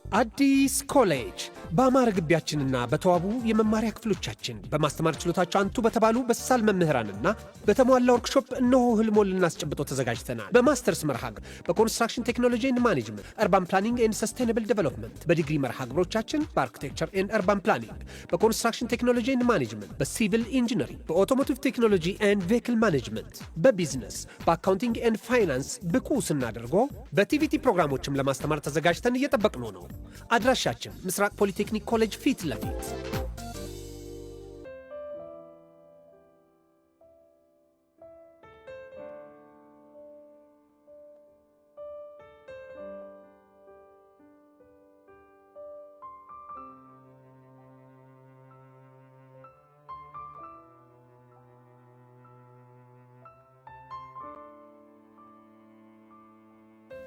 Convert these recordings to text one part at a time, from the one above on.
አዲስ ኮሌጅ በአማረ ግቢያችንና በተዋቡ የመማሪያ ክፍሎቻችን በማስተማር ችሎታቸው አንቱ በተባሉ በሳል መምህራንና በተሟላ ወርክሾፕ እነሆ ህልሞን ልናስጨብጦ ተዘጋጅተናል። በማስተርስ መርሃ ግብር በኮንስትራክሽን ቴክኖሎጂ ኤንድ ማኔጅመንት፣ አርባን ፕላኒንግ ኤንድ ሰስቴናብል ዴቨሎፕመንት፣ በዲግሪ መርሃ ግብሮቻችን በአርኪቴክቸር ኤንድ አርባን ፕላኒንግ፣ በኮንስትራክሽን ቴክኖሎጂ ኤንድ ማኔጅመንት፣ በሲቪል ኢንጂነሪንግ፣ በኦቶሞቲቭ ቴክኖሎጂ ኤንድ ቬሂክል ማኔጅመንት፣ በቢዝነስ፣ በአካውንቲንግ ኤንድ ፋይናንስ ብቁ ስናደርጎ በቲቪቲ ፕሮግራሞችም ለማስተማር ተዘጋጅተን እየጠበቅነው ነው። አድራሻችን ምስራቅ ፖሊቴክኒክ ኮሌጅ ፊት ለፊት።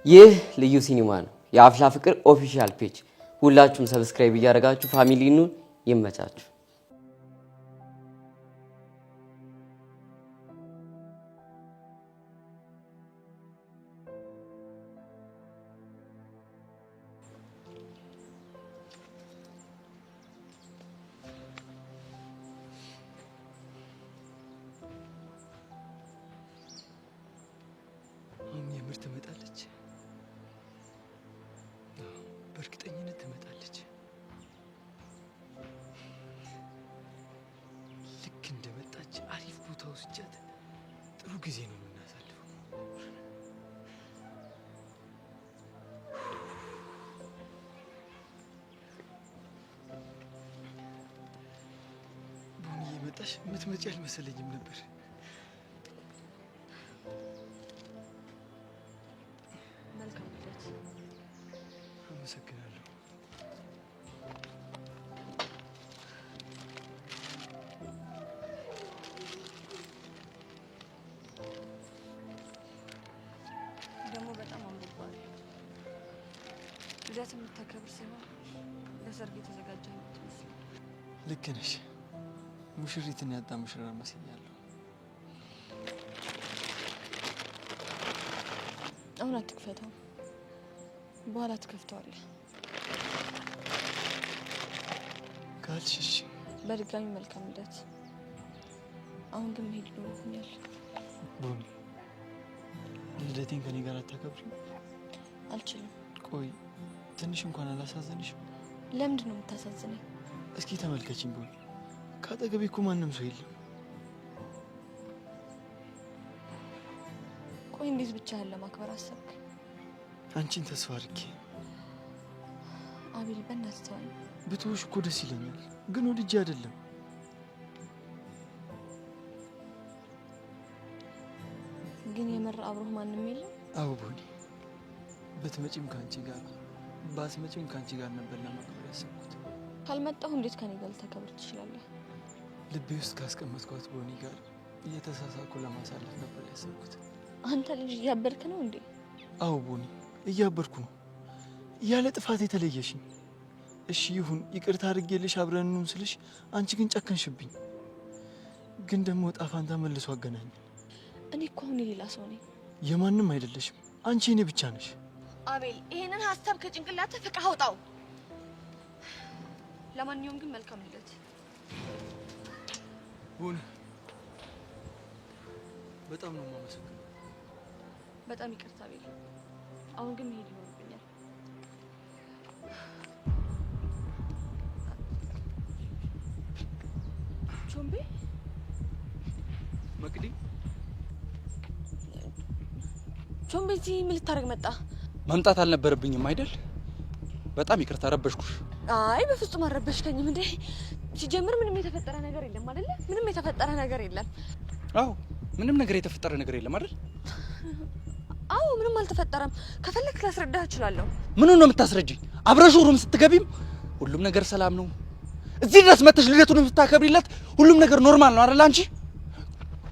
ይህ ልዩ ሲኒማ ነው። የአፍላ ፍቅር ኦፊሻል ፔጅ ሁላችሁም ሰብስክራይብ እያደረጋችሁ ፋሚሊ ኑን። ይመቻችሁ። የምር ትመጣለች። በእርግጠኝነት ትመጣለች። ልክ እንደመጣች አሪፍ ቦታ ወስጃት ጥሩ ጊዜ ነው የምናሳልፈው። ቡኒ የመጣሽ የምትመጪ አልመሰለኝም ነበር። አመሰግናለሁ። ደግሞ በጣም አምሮባል። ልደት የምታከብር ሲሆን ለሰርግ የተዘጋጀ ነው የምትመስለው። ልክ ነሽ። ሙሽሪትን ያጣ ሙሽራ መስያለሁ። አሁን አትክፈተው፣ በኋላ ትከፍተዋለህ። ካልሽ እሺ። በድጋሚ መልካም ልደት። አሁን ግን መሄድ ይኖርብኛል። ቡኒ፣ ልደቴን ከኔ ጋር አታከብሪም? አልችልም። ቆይ ትንሽ እንኳን አላሳዘንሽም? ለምንድን ነው የምታሳዝነኝ? እስኪ ተመልከችኝ ቡኒ፣ ከአጠገቤ እኮ ማንም ሰው የለም። ቆይ እንዴት ብቻህን ለማክበር አሰብክ? አንቺን ተስፋ አድርጌ። አቤል በእናትህ ተወኝ። ብትውሽ እኮ ደስ ይለኛል፣ ግን ወድጄ አይደለም። ግን የምር አብሮህ ማንም የለም? አዎ ቡኒ፣ ብትመጪም ከአንቺ ጋር ባትመጪም ከአንቺ ጋር ነበር ለማክበር ያሰብኩት። ካልመጣሁ እንዴት ከኔ ጋር ልታከብር ትችላለህ? ልቤ ውስጥ ካስቀመጥኳት ቡኒ ጋር እየተሳሳኩ ለማሳለፍ ነበር ያሰብኩት። አንተ ልጅ እያበድክ ነው እንዴ? አዎ ቡኒ፣ እያበድኩ ነው። ያለ ጥፋት የተለየሽኝ። እሺ ይሁን፣ ይቅርታ አድርጌልሽ አብረን እንሁን ስልሽ አንቺ ግን ጨከንሽብኝ። ግን ደግሞ ዕጣ ፈንታ መልሶ አገናኝ። እኔ እኮ አሁን የሌላ ሰው ነኝ። የማንም አይደለሽም። አንቺ እኔ ብቻ ነሽ። አቤል፣ ይሄንን ሀሳብ ከጭንቅላትህ ፍቅህ አውጣው። ለማንኛውም ግን መልካም ልደት ቡኒ። በጣም ነው የማመሰግነው። በጣም ይቅርታ አቤል። አሁን ግን መሄድ ይኖርብኛል። ቾምቤ፣ መቅዲ፣ ቾምቤ፣ እዚህ ምን ልታደርግ መጣ? መምጣት አልነበረብኝም አይደል? በጣም ይቅርታ ረበሽኩሽ። አይ በፍጹም አልረበሽከኝም። እንዴ ሲጀምር ምንም የተፈጠረ ነገር የለም አይደል? ምንም የተፈጠረ ነገር የለም። አዎ ምንም ነገር የተፈጠረ ነገር የለም አይደል? አዎ ምንም አልተፈጠረም። ከፈለክ ላስረዳህ እችላለሁ። ምኑን ነው የምታስረጂኝ? አብረሽ ሩም ስትገቢም ሁሉም ነገር ሰላም ነው። እዚህ ድረስ መተሽ ልደቱን ስታከብሪለት ሁሉም ነገር ኖርማል ነው አይደል? አንቺ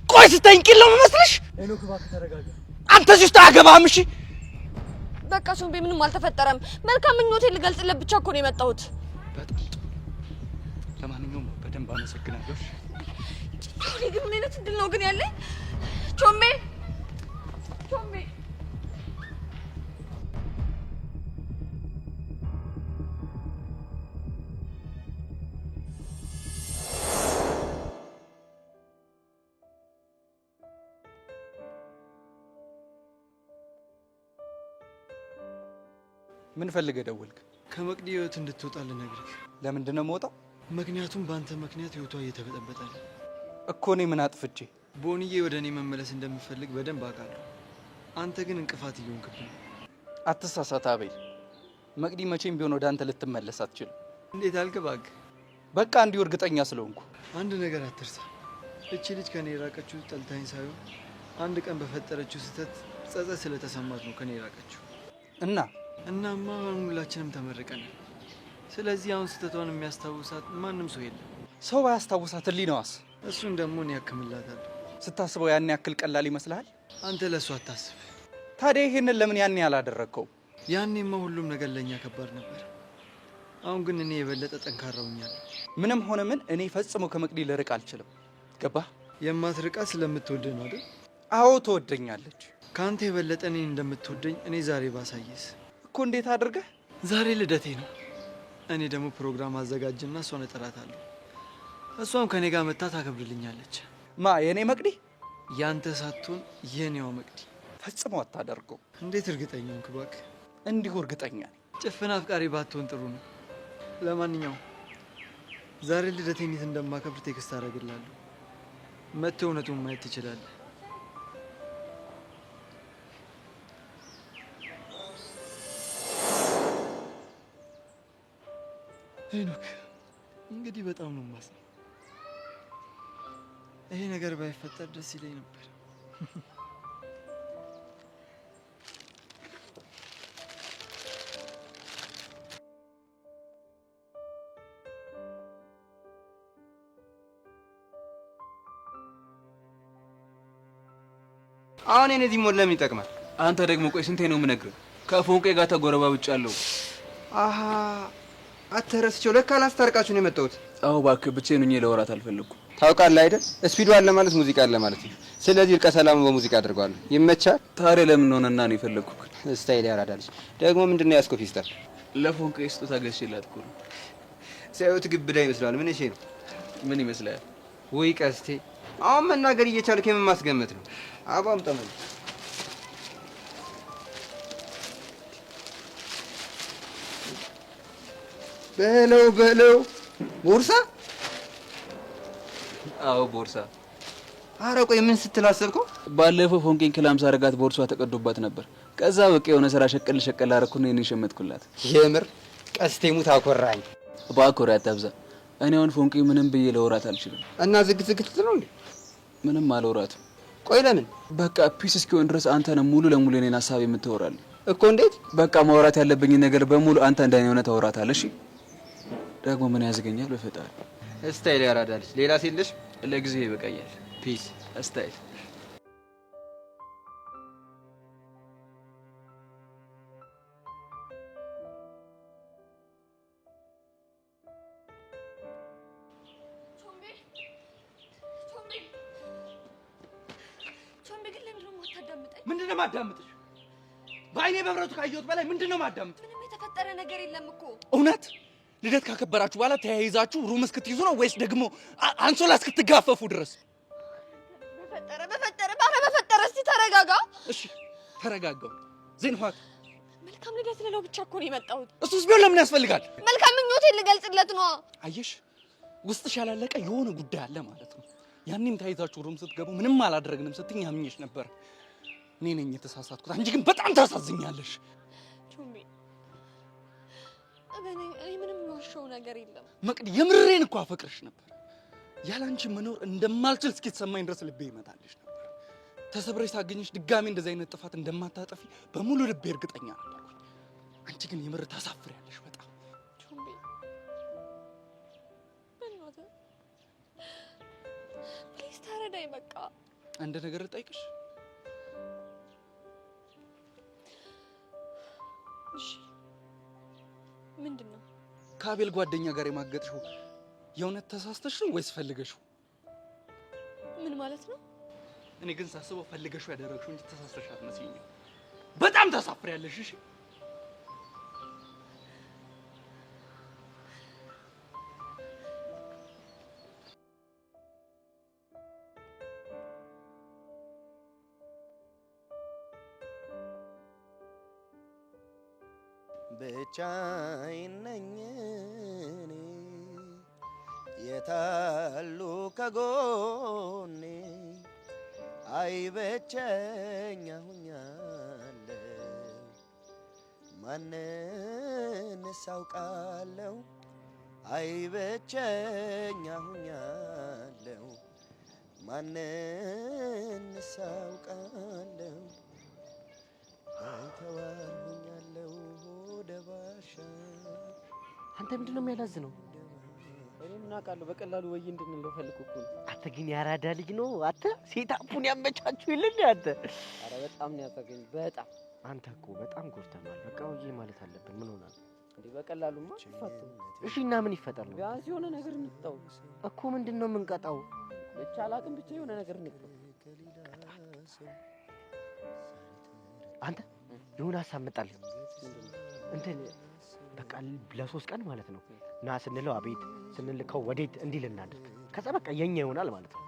ቆይ ስታይኝ ቂል ነው የምመስልሽ? ሄኖክ እባክህ ተረጋጋ። አንተ እዚህ ውስጥ አያገባህም። እሺ በቃ ቾምቤ፣ ምንም አልተፈጠረም። መልካም ምኞቴን ልገልጽልህ ብቻ እኮ ነው የመጣሁት። በጣም ጥሩ። ለማንኛውም በደንብ አመሰግናለሁ። እኔ ግን ምን አይነት እድል ነው ግን ያለኝ? ቾምቤ ቾምቤ ምን ፈልገህ ደወልክ? ከመቅዲ ህይወት እንድትወጣ ልነግርህ። ለምንድን ነው የምወጣው? ምክንያቱም በአንተ ምክንያት ህይወቷ እየተበጠበጠ ነው እኮ። እኔ ምን አጥፍቼ? ቦንዬ ወደ እኔ መመለስ እንደምፈልግ በደንብ አውቃለሁ። አንተ ግን እንቅፋት እየሆንክብኝ። አትሳሳት አቤል። መቅዲ መቼም ቢሆን ወደ አንተ ልትመለስ አትችልም። እንዴት አልገባግ? በቃ እንዲሁ እርግጠኛ ስለሆንኩ። አንድ ነገር አትርሳ። እቺ ልጅ ከኔ የራቀችው ጠልታኝ ሳይሆን አንድ ቀን በፈጠረችው ስህተት ጸጸት ስለተሰማት ነው ከኔ የራቀችው። እናማ አሁን ሁላችንም ተመርቀናል። ስለዚህ አሁን ስህተቷን የሚያስታውሳት ማንም ሰው የለም። ሰው ባያስታውሳት ህሊናዋስ? እሱን ደግሞ እኔ ያክምላታለሁ። ስታስበው ያን ያክል ቀላል ይመስልሃል? አንተ ለእሱ አታስብ። ታዲያ ይሄንን ለምን ያን ያላደረግከው? ያኔማ ሁሉም ነገር ለእኛ ከባድ ነበር። አሁን ግን እኔ የበለጠ ጠንካራ ሆኛለሁ። ምንም ሆነ ምን እኔ ፈጽሞ ከመቅዲ ልርቅ አልችልም። ገባህ? የማትርቃ ስለምትወደኝ ነው አይደል? አዎ ትወደኛለች። ከአንተ የበለጠ እኔን እንደምትወደኝ እኔ ዛሬ ባሳየስ እኮ። እንዴት አድርገህ? ዛሬ ልደቴ ነው። እኔ ደግሞ ፕሮግራም አዘጋጅና እሷን እጠራታለሁ። እሷም ከኔ ጋር መታ ታከብርልኛለች። ማ የኔ መቅዲ? ያንተ ሳትሆን የኔዋ መቅዲ። ፈጽሞ አታደርገው። እንዴት እርግጠኛ ሆንክ እባክህ? እንዲሁ እርግጠኛ ነኝ። ጭፍን አፍቃሪ ባትሆን ጥሩ ነው። ለማንኛውም ዛሬ ልደቴን የት እንደማከብር ቴክስት አደርግልሃለሁ። መጥተህ እውነቱን ማየት ትችላለህ። ሄኖክ እንግዲህ በጣም ነው የማዝነው። ይሄ ነገር ባይፈጠር ደስ ይለኝ ነበር። አሁን እነዚህ ሞት ለምን ይጠቅማል? አንተ ደግሞ ቆይ ስንቴ ነው የምነግርህ? ከፎንቄ ጋር ተጎረባብጫለሁ። አሃ አተረስቸው ለካ ላስታርቃችሁ ነው የመጣሁት። አዎ እባክህ ብቻዬን ሆኜ ለወራት አልፈለኩም። ታውቃለህ አይደል? ስፒዱ አለ ማለት ሙዚቃ አለ ማለት ነው። ስለዚህ እርቀ ሰላም በሙዚቃ አድርጓለሁ። ይመቻል። ታዲያ ለምን ሆነና ነው የፈለኩት? ስታይል ያራዳልሽ። ደግሞ ምንድነው ያስኮ ፊስተር? ለፎንቄ ስጦታ ገዝቼላት እኮ ነው። ሲያዩት ግብዳ ይመስላል። ምን እሺ ነው? ምን ይመስላል? ወይ ቀስቴ፣ አሁን መናገር እየቻልክ የምን ማስገመት ነው? አባም ጠመን በለው ቦርሳ። አዎ ቦርሳ። ኧረ ቆይ ምን ስትል አሰብከው? ባለፈው ፎንቄን ክላምስ አረጋት ቦርሷ ተቀዶባት ነበር። ከዛ በቃ የሆነ ስራ ሸቀል አረኩና እኔን ሸመትኩላት። የምር ቀስቴ ሙት አኮራኝ። ባኮራ አታብዛ። እኔ አሁን ፎንቄ ምንም ብዬ ለወራት አልችልም። እና ዝግት ነው እንዴ? ምንም አልወራትም። ቆይ ለምን? በቃ ፒስ እስኪሆን ድረስ አንተ ነህ ሙሉ ለሙሉ እኔን ሀሳብ የምትወራልኝ እኮ። እንዴት? በቃ ማውራት ያለብኝ ነገር በሙሉ አንተ እንደኔ ሆነ ታወራታለህ። እሺ ደግሞ ምን ያዝገኛል? በፈጣሪ ስታይል ያራዳልሽ። ሌላ ሲልሽ ለጊዜው ይበቃኛል። ፒስ ስታይል። ምንድነው ማዳምጥሽ? በአይኔ በብረቱ ካየሁት በላይ ምንድነው ማዳምጥ? ምንም የተፈጠረ ነገር የለም እኮ። እውነት ልደት ካከበራችሁ በኋላ ተያይዛችሁ ሩም እስክትይዙ ነው ወይስ ደግሞ አንሶላ እስክትጋፈፉ ድረስ? በፈጠረ እስቲ ተረጋጋ። እሺ ተረጋጋው። ዜንኋት መልካም ልደት ልለው ብቻ እኮ ነው የመጣሁት። እሱስ ቢሆን ለምን ያስፈልጋል? መልካም ምኞቴን ልገልጽለት ነው። አየሽ ውስጥሽ ያላለቀ የሆነ ጉዳይ አለ ማለት ነው። ያኔም ተያይዛችሁ ሩም ስትገቡ ምንም አላደረግንም ስትኝ አምኜሽ ነበር። እኔ ነኝ የተሳሳትኩት። አንቺ ግን በጣም ታሳዝኛለሽ። ቹምቢ እኔ ምንም የዋሸው ነገር የለም። መቅዲ የምሬን እኮ አፈቅርሽ ነበር። ያላንቺ መኖር እንደማልችል እስኪተሰማኝ ድረስ ልቤ ይመታልሽ ነበር። ተሰብረሽ ታገኝሽ ድጋሜ እንደዚህ አይነት ጥፋት እንደማታጠፊ በሙሉ ልቤ እርግጠኛ ነበርኩኝ። አንቺ ግን የምር ታሳፍሪያለሽ በጣም። ቹምቢ በእናትህ ፕሊዝ ተረዳኝ። በቃ አንድ ነገር ልጠይቅሽ። እሺ ምንድን ነው? ከአቤል ጓደኛ ጋር የማገጥሽው የእውነት ተሳስተሽ ነው ወይስ ፈልገሽው? ምን ማለት ነው? እኔ ግን ሳስበው ፈልገሽው ያደረግሽው እንጂ ተሳስተሽ አትመስይኝም። በጣም ታሳፍሪያለሽ። እሺ ብቻዬን ነኝ እኔ የታሉ ከጎኔ አይ ብቸኛ ሁኛለሁ ማንንስ አውቃለሁ አይ ብቸኛ ሁኛለሁ ማንንስ አውቃለሁ አይተዋር ሁኛለሁ ሆደ ባሻ አንተ ምንድነው የሚያላዝነው? እኔ ምን አውቃለሁ በቀላሉ ወይ እንድንለው ፈልኩ እኮ ነው። አንተ ግን ያራዳ ልጅ ነው። አንተ ሴታፑን ያመቻችሁ ይልኝ አንተ። ኧረ በጣም ነው ያፈገኝ በጣም። አንተ እኮ በጣም ጎርተናል። በቃ ወይ ማለት አለብን። ምን ሆናል እንዴ? በቀላሉማ ይፈቱ። እሺ እና ምን ይፈጠር ነው? ቢያንስ የሆነ ነገር እንቅጣው እኮ። ምንድነው የምንቀጣው? ብቻ አላውቅም፣ ብቻ የሆነ ነገር እንቅጣው። አንተ የሆነ ሀሳብ መጣልኝ። እንትን በቃ ለ3 ቀን ማለት ነው ና ስንለው አቤት ስንልከው ወዴት እንዲል እናድርግ። ከዛ በቃ የኛ ይሆናል ማለት ነው።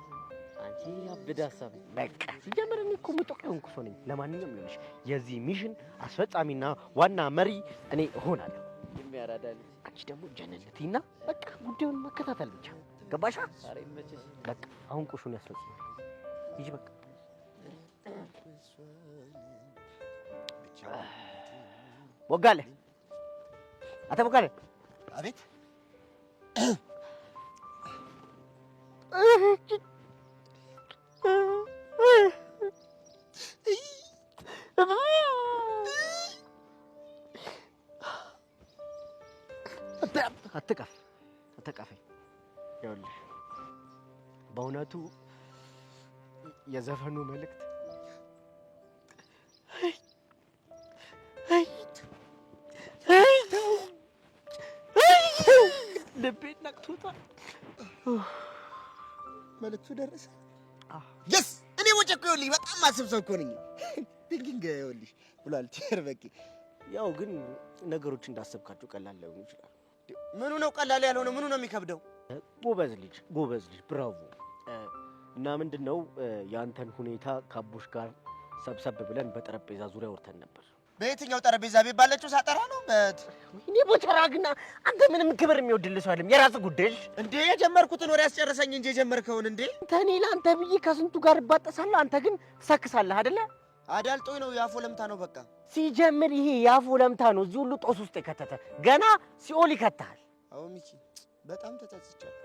አንቺ ያብዳ ሀሳብ በቃ ሲጀምር እኔ እኮ ምጡቅ የሆንኩ ሰው ነኝ። ለማንኛውም ይኸውልሽ የዚህ ሚሽን አስፈጻሚና ዋና መሪ እኔ እሆናለሁ። የሚያራዳል አንቺ ደግሞ ጀነንቲና በቃ ጉዳዩን መከታተል ብቻ ገባሻ? ኧረ ይመችሽ። በቃ አሁን ቁሹን ያስፈጽም ይጂ በቃ ወጋለ አተ ወጋለ አቤት አትቀፈኝ። ይኸውልህ በእውነቱ የዘፈኑ መልእክት ልቤን ነቅቶታል። መልእክቱ ደረሰ። የስ እኔ ወጨ እኮ ይኸውልሽ በጣም ማስብ ሰው እኮ ነኝ። ቲንኪንግ ይኸውልሽ ብሏል ቸር በቂ። ያው ግን ነገሮች እንዳሰብካቸው ቀላል ላይሆኑ ይችላሉ። ምኑ ነው ቀላል ያልሆነው? ምኑ ነው የሚከብደው? ጎበዝ ልጅ ብራቮ። እና ምንድነው ያንተን ሁኔታ ከአቡሽ ጋር ሰብሰብ ብለን በጠረጴዛ ዙሪያ ወርተን ነበር። በየትኛው ጠረጴዛ ቤት ባለችው ሳጠራ ነው? እኔ ቦቸራ ግን አንተ ምንም ክብር የሚወድልህ ሰው አይደለም። የራስህ ጉዳይ እንዴ። የጀመርኩትን ወሬ ያስጨርሰኝ እንጂ የጀመርከውን እንዴ። እኔ ለአንተ ብዬ ከስንቱ ጋር እባጠሳለሁ፣ አንተ ግን ትሰክሳለህ አይደለ? አዳልጦኝ ነው። ያፎ ለምታ ነው በቃ። ሲጀምር ይሄ ያፎ ለምታ ነው እዚህ ሁሉ ጦስ ውስጥ የከተተ። ገና ሲኦል ይከታል። አዎ ሚኪ በጣም ተጸጽቻለሁ።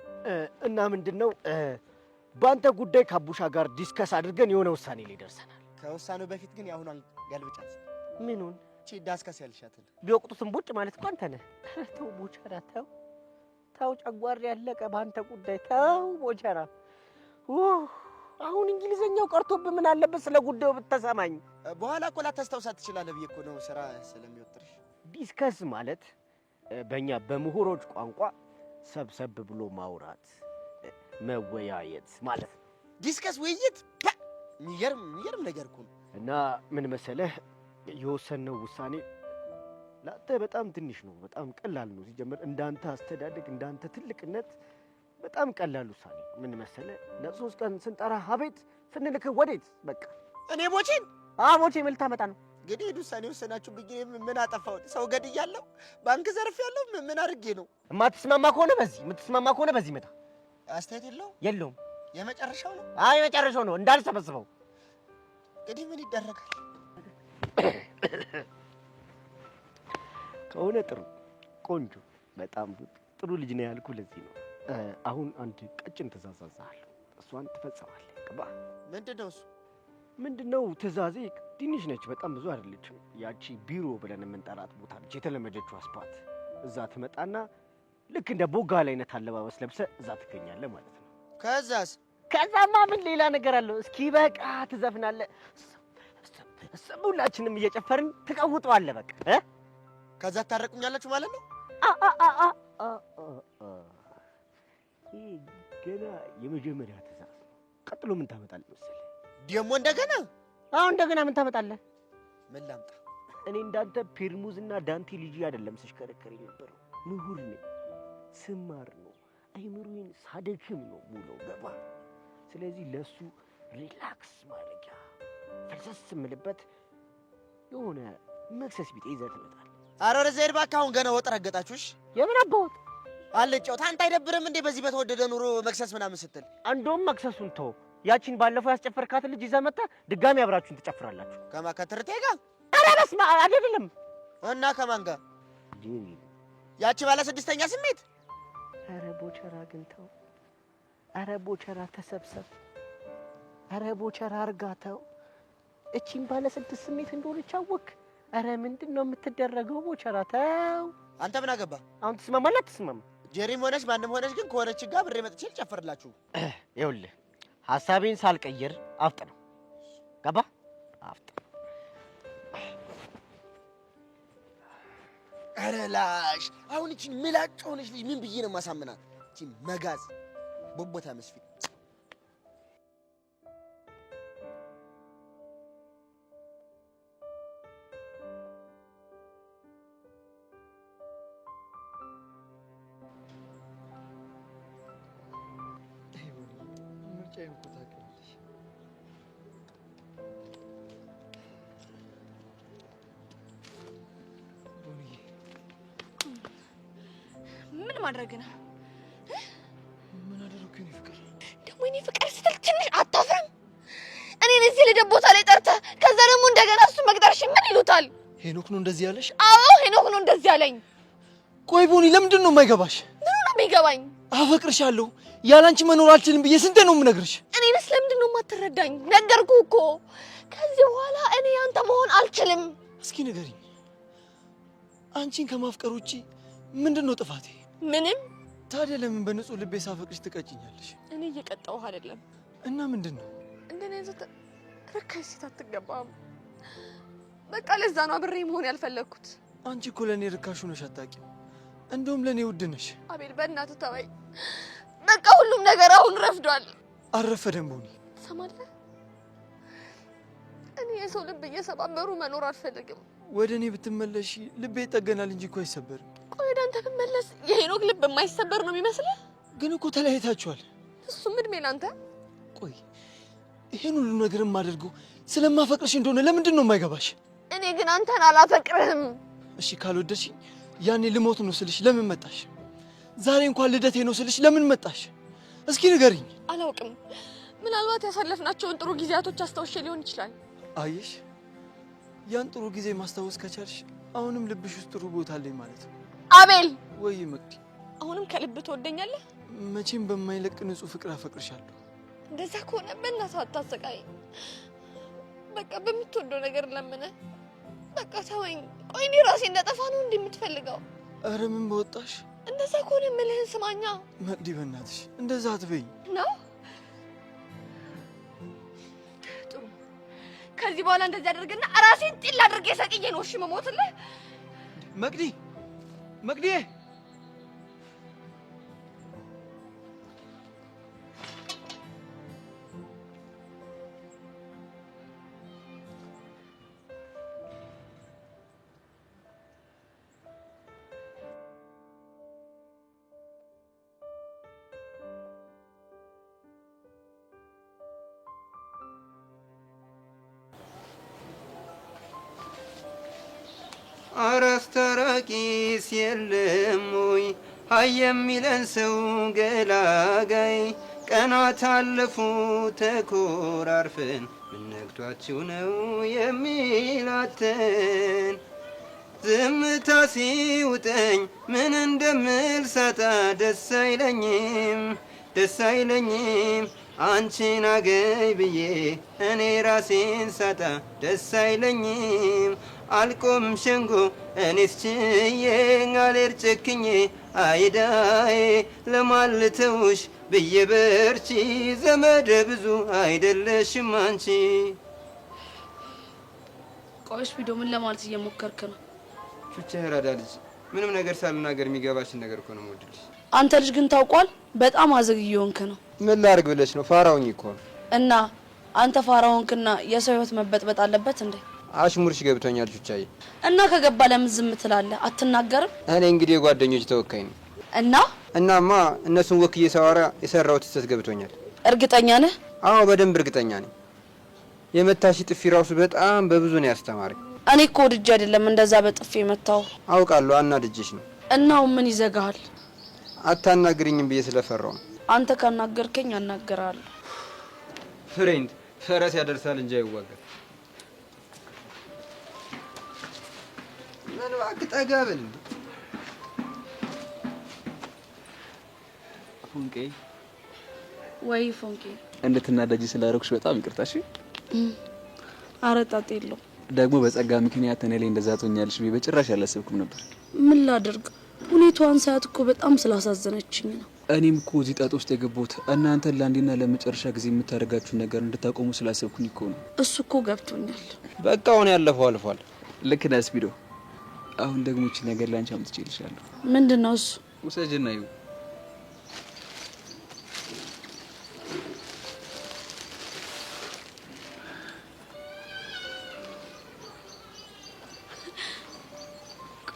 እና ምንድነው በአንተ ጉዳይ ከአቡሻ ጋር ዲስከስ አድርገን የሆነ ውሳኔ ላይ ደርሰናል። ከውሳኔው በፊት ግን የአሁኗን ገልብጫት። ምኑን? እቺ ዳስከስ ያልሻትን ቢወቅጡትም ቦጭ ማለት እኮ አንተ ነህ። ተው ቦቸራ ተው፣ ጨጓሬ ያለቀ በአንተ ጉዳይ ተው ቦቸራ። አሁን እንግሊዘኛው ቀርቶብህ ምን አለበት ስለ ጉዳዩ ብትሰማኝ። በኋላ እኮ ላታስታውሳት ትችላለህ ብዬ እኮ ነው ስራ ስለሚወጥርሽ። ዲስከስ ማለት በእኛ በምሁሮች ቋንቋ ሰብሰብ ብሎ ማውራት መወያየት ማለት ነው። ዲስከስ ውይይት የሚገርም ነገር እኮ ነው። እና ምን መሰለህ የወሰነው ውሳኔ ለአንተ በጣም ትንሽ ነው፣ በጣም ቀላል ነው። ሲጀምር እንዳንተ አስተዳደግ እንዳንተ ትልቅነት በጣም ቀላል ውሳኔ። ምን መሰለህ ለ3 ቀን ስንጠራ አቤት ስንልክህ ወዴት በቃ እኔ ቦቼን ቦቼ ምን ልታመጣ ነው? እንግዲህ ውሳኔ ወሰናችሁብኝ። ምን አጠፋሁ? ሰው ገድያለሁ? ባንክ ዘርፌያለሁ? ምን አድርጌ ነው? የምትስማማ ከሆነ በዚህ መጣ። አስተያየት የለውም። የመጨረሻው ነው? አይ የመጨረሻው ነው። እንዳልሰበስበው እንግዲህ ምን ይደረጋል? ከሆነ ጥሩ ቆንጆ በጣም ጥሩ ልጅ ነው ያልኩህ ለዚህ ነው። አሁን አንድ ቀጭን ትእዛዝ አዝሃለሁ፣ እሷን ትፈጽማለህ። ገባ? ምንድነው እሱ? ምንድነው ትእዛዜ? ትንሽ ነች፣ በጣም ብዙ አይደለችም። ያቺ ቢሮ ብለን የምንጠራት ቦታ ነች፣ የተለመደችው አስፓት። እዛ ትመጣና ልክ እንደ ቦጋለ አይነት አለባበስ ለብሰህ እዛ ትገኛለህ ማለት ነው። ከዛማ ምን ሌላ ነገር አለው? እስኪ በቃ ትዘፍናለህ፣ ሁላችንም እየጨፈርን ትቀውጠዋለህ። በቃ ከዛ ታረቁኛላችሁ ማለት ነው። ይሄ ገና የመጀመሪያ ትእዛዝ ነው። ቀጥሎ ምን ታመጣለህ መሰለህ? ደግሞ እንደገና ምን ታመጣለህ? ምን ላምጣ? እኔ እንዳንተ ፔርሙዝና ዳንቴል ልጅ አይደለም ስሽከረከር የነበረው። ምሁር ነኝ፣ ስማር ነው፣ አይምሮዬን ሳደክም ነው ሙሉ ገባ። ስለዚህ ለሱ ሪላክስ ማድረጊያ ፈልሰስ የምልበት የሆነ መክሰስ ቢጤ ይዘህ ትመጣለህ። ኧረ ወደዚያ ሂድ እባክህ። አሁን ገና ወጥ ረገጣችሁሽ። የምን አባውት አልጫው ታንተ አይደብርም እንዴ? በዚህ በተወደደ ኑሮ መክሰስ ምናምን ስትል እንደውም መክሰሱን ተው። ያቺን ባለፈው ያስጨፈርካትን ልጅ ይዘህ መጣ ድጋሚ አብራችሁን ትጨፍራላችሁ። ከማከትርቴ ጋር? ኧረ በስመ አብ አይደለም። እና ከማን ጋር? ያቺ ባለ ስድስተኛ ስሜት። ኧረ ቦቸራ ግን ተው። ኧረ ቦቸራ ተሰብሰብ። ኧረ ቦቸራ አርጋተው። እቺን ባለ ስድስት ስሜት እንደሆነች አወክ። ኧረ ምንድነው የምትደረገው? ቦቸራ ተው። አንተ ምን አገባ? አሁን ትስማማለህ አትስማማ? ጄሪም ሆነሽ ማንም ሆነሽ ግን ከሆነች ጋር ብሬ መጥቼ ልጨፍርላችሁ። ይኸውልህ ሐሳቤን ሳልቀይር አፍጥ ነው ገባ? አፍጥ። ኧረ ላሽ አሁን እቺን ምላጭ ሆነሽ ልጅ ምን ብዬ ነው ማሳምናት? እቺን መጋዝ ቦቦታ መስፊ ምን ማድረግ ነው? ምን አደረኩኝ? እኔ ፍቅር ደግሞ እኔ ፍቅር ስትል ትንሽ አታፍርም? እኔን እዚህ ልደት ቦታ ላይ ጠርተህ ከዛ ደግሞ እንደገና እሱ መቅጠርሽ ምን ይሉታል? ሄኖክ ነው እንደዚህ ያለሽ? አዎ ሄኖክ ነው እንደዚህ ያለኝ። ቆይ ቦኒ ለምንድን ነው የማይገባሽ? ምን ነው የሚገባኝ? አፈቅርሻለሁ ያላንቺ መኖር አልችልም ብዬ ስንቴ ነው የምነግርሽ? እኔንስ ለምንድን ነው የማትረዳኝ? ነገርኩህ እኮ ከዚህ በኋላ እኔ ያንተ መሆን አልችልም። እስኪ ንገሪኝ፣ አንቺን ከማፍቀር ውጪ ምንድነው ጥፋቴ? ምንም። ታዲያ ለምን በንጹህ ልቤ ሳፈቅርሽ ትቀጭኛለሽ? እኔ እየቀጣሁህ አይደለም። እና ምንድነው? እንደኔ አይነት ርካሽ ሴት አትገባም። በቃ ለዛ ነው አብሬ መሆን ያልፈለግኩት። አንቺ እኮ ለኔ ርካሽ ሆነሽ አታውቂም። እንደውም ለኔ ውድ ነሽ። አቤል በእናትህ ተወኝ። በቃ ሁሉም ነገር አሁን ረፍዷል። አልረፈደም ቦኒ። ትሰማለህ? እኔ የሰው ልብ እየሰባበሩ መኖር አልፈልግም። ወደ እኔ ብትመለሽ ልቤ ይጠገናል እንጂ እኮ አይሰበርም። ቆይ ወደ አንተ ብመለስ የሄኖክ ልብ የማይሰበር ነው የሚመስልህ? ግን እኮ ተለያይታችኋል። እሱም እድሜ ላንተ። ቆይ ይሄን ሁሉ ነገር የማደርገው ስለማፈቅርሽ እንደሆነ ለምንድን ነው የማይገባሽ? እኔ ግን አንተን አላፈቅርህም። እሺ ካልወደድሽኝ ያኔ ልሞት ነው ስልሽ ለምን መጣሽ? ዛሬ እንኳን ልደቴ ነው ስልሽ ለምን መጣሽ? እስኪ ንገሪኝ። አላውቅም። ምናልባት ያሳለፍናቸውን ጥሩ ጊዜያቶች አስታውሼ ሊሆን ይችላል። አየሽ፣ ያን ጥሩ ጊዜ ማስታወስ ከቻልሽ አሁንም ልብሽ ውስጥ ጥሩ ቦታ አለኝ ማለት ነው። አቤል። ወይ መቅዲ፣ አሁንም ከልብ ትወደኛለህ? መቼም በማይለቅ ንጹህ ፍቅር አፈቅርሻለሁ። እንደዛ ከሆነ በእናትህ አታሰቃይ። በቃ በምትወደው ነገር ለምነ በቃ ተወኝ። ቆይ እኔ ራሴ እንደጠፋ ነው እንዴ የምትፈልገው? ኧረ ምን በወጣሽ። እንደዛ ከሆነ የምልህን ስማኛ። መቅዲ በእናትሽ እንደዛ አትበይኝ። ነው ጥሩ። ከዚህ በኋላ እንደዚህ አደርግና ራሴን ጢል አድርጌ ሰቅዬ ነው እሺ መሞትልህ። መቅዲ፣ መቅዲ አራስተራቂስ የለም ወይ ሀይ የሚለን ሰው ገላጋይ ቀናት አለፉ ተኮራርፈን ምን ነግቷችሁ ነው የሚላተን ዝምታ ሲውጠኝ ምን እንደምል ሳጣ ደስ አይለኝም ደስ አይለኝም አንቺን አገኝ ብዬ እኔ ራሴን ሳጣ ደስ አይለኝም አልቆም ሸንጎ እኔስ ችዬ አልሄድ ጨክኜ አይዳዬ ለማልተውሽ ብዬ በርቺ ዘመደ ብዙ አይደለሽም አንቺ። ቆይስ ቪዲዮ ምን ለማለት እየሞከርክ ነው? ቹቻ ይራዳ ልጅ ምንም ነገር ሳልናገር የሚገባሽን ነገር እኮ ነው የምወድልሽ። አንተ ልጅ ግን ታውቋል በጣም አዘግየውንክ ነው። ምን ላድርግ ብለሽ ነው? ፋራውኝ እኮ ነው። እና አንተ ፋራውንክና የሰው ህይወት መበጥበጥ አለበት እንዴ? አሽሙርሽ ገብቶኛል ቹቻዬ። እና ከገባ ለምን ዝም ትላለህ? አትናገርም? እኔ እንግዲህ የጓደኞች ተወካይ ነው። እናማ እነሱን ወክዬ ሳወራ የሰራሁት ስህተት ገብቶኛል። እርግጠኛ ነህ? አዎ በደንብ እርግጠኛ ነኝ። የመታሽ ጥፊ ራሱ በጣም በብዙ ነው ያስተማረኝ። እኔ እኮ ወድጄ አይደለም እንደዛ በጥፊ መታው። አውቃለሁ አናድጄሽ ነው። እናው ምን ይዘጋሃል? አታናግሪኝም ብዬ ስለፈራው ነው። አንተ ካናገርከኝ አናገራለሁ። ፍሬንድ ፈረስ ያደርሳል እንጂ አይዋጋም። ምን እባክህ ጠጋ በል እንዴ። ፎንቄ ወይ ፎንቄ፣ እንድትናደጂ ስላደረኩሽ በጣም ይቅርታ። እሺ ኧረ ጣጣ የለውም። ደግሞ በጸጋ ምክንያት እኔ ላይ እንደዛ ትሆኛለሽ ብዬ በጭራሽ አላሰብኩም ነበር። ምን ላድርግ? ሁኔታዋን ሳያት እኮ በጣም ስላሳዘነችኝ ነው። እኔም እኮ እዚህ ጣጣ ውስጥ የገባሁት እናንተን ለአንዴና ለመጨረሻ ጊዜ የምታደርጋችሁን ነገር እንድታቆሙ ስላሰብኩኝ እኮ ነው። እሱ እኮ ገብቶኛል። በቃ አሁን ያለፈው አልፏል። ልክ ነህ ስፒዶ። አሁን ደግሞ እቺ ነገር ላንቺ አምጥቼልሻለሁ። ምንድነው እሱ? ውሰጂና ይሁ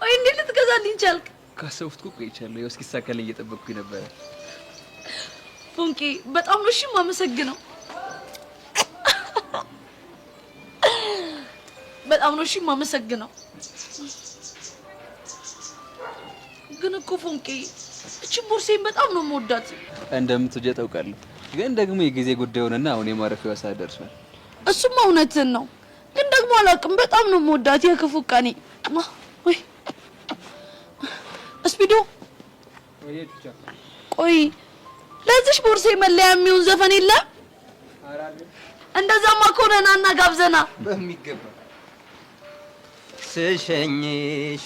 ቆይ እንዴት ልትገዛልኝ ቻልክ? ካሰብኩት እኮ ቆይቻለሁ። ያው እስኪሳካልኝ እየጠበቅኩኝ ነበር። ፎንቄ በጣም ነው እሺ የማመሰግነው። በጣም ነው እሺ የማመሰግነው። ግን እኮ ፎንቄ እቺ ቦርሴን በጣም ነው የምወዳት። እንደምትወጂያት ታውቃለሁ። ግን ደግሞ የጊዜ ጉዳይ ሆነና አሁን የማረፊያው ሰዓት ደርሷል። እሱማ እውነትን ነው። ግን ደግሞ አላውቅም፣ በጣም ነው የምወዳት። የክፉ ቀኔ ወይ ስፒዶ። ቆይ ለዚሽ ቦርሴ መለያ የሚሆን ዘፈን የለም? እንደዛማ ከሆነ ና ጋብዘና። በሚገባ ስሸኝሽ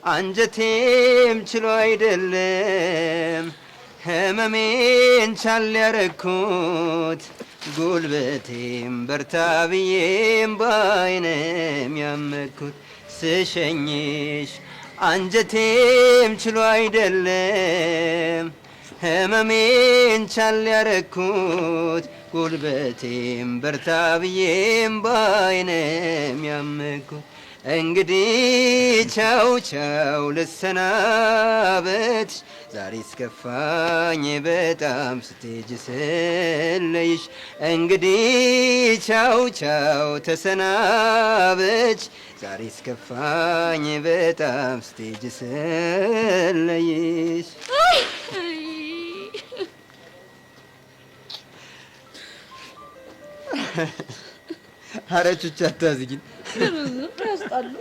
አንጀቴም ችሎ አይደለም ህመሜን ቻል ያረኩት ጉልበቴም በርታ ብዬም ባይንም ያመኩት ስሸኝሽ አንጀቴም ችሎ አይደለም ህመሜን ቻል ያረኩት ጉልበቴም በርታ ብዬም ባይንም ያመኩት እንግዲህ ቻው ቻው ልሰናበት ዛሬ እስከፋኝ በጣም ስትሄጂ ስለይሽ እንግዲህ ቻው ቻው ተሰናበች ዛሬ እስከፋኝ በጣም ስትሄጂ ስለይሽ። ኧረ ቹቻ አታዝጊኝ። ያስጣሉ።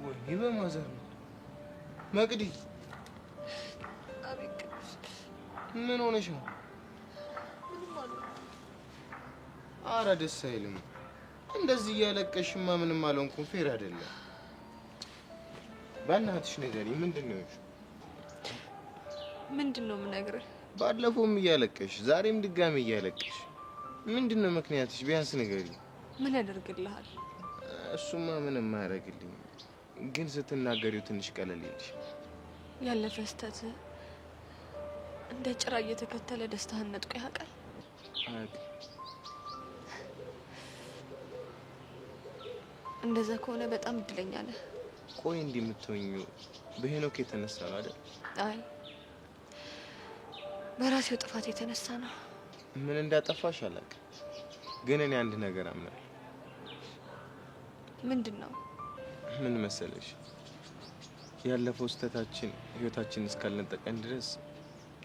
ወይኔ በማዘር ነው። መቅዲ ምን ሆነሽ ነው? ኧረ ደስ አይልም። እንደዚህ እያለቀሽማ ምንም አልሆንኩም። ፌር አይደለም። በእናትሽ ንገሪኝ፣ ምንድን ነው? ምንድን ነው የምነግርህ? ባለፈውም እያለቀሽ ዛሬም ድጋሚ እያለቀሽ ምንድን ነው ምክንያትሽ? ቢያንስ ንገሪኝ። ምን ያደርግልሃል? እሱማ ምንም አያደርግልኝ፣ ግን ስትናገሪው ትንሽ ቀለል ይልሽ። ያለፈ ስህተት እንደ ጭራ እየተከተለ ደስታህን ነጥቆ ያውቃል? እንደዛ ከሆነ በጣም እድለኛ ነህ። ቆይ እንዲህ የምትሆኚው በሄኖክ የተነሳ ነው አይደል? አይ በራሴው ጥፋት የተነሳ ነው። ምን እንዳጠፋሽ አላውቅም፣ ግን እኔ አንድ ነገር አምናለሁ። ምንድን ነው? ምን መሰለሽ፣ ያለፈው ስህተታችን ህይወታችንን እስካልነጠቀን ድረስ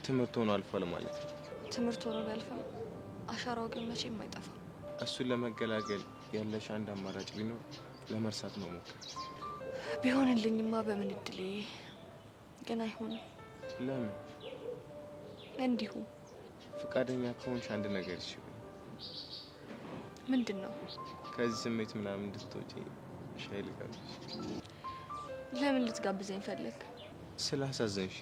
ትምህርት ሆኖ አልፏል ማለት ነው። ትምህርት ሆኖ ቢያልፍም አሻራው ግን መቼም አይጠፋም። እሱን ለመገላገል ያለሽ አንድ አማራጭ ቢኖር ለመርሳት መሞከር። ቢሆንልኝማ በምን እድሌ፣ ግን አይሆንም። ለምን? እንዲሁ። ፈቃደኛ ከሆንሽ አንድ ነገር ይችላል። ምንድን ነው? ከዚህ ስሜት ምናምን እንድትወጪ ሻይ ልጋብዝሽ። ለምን ልትጋብዘኝ ፈለግ? ስላሳዘንሽ።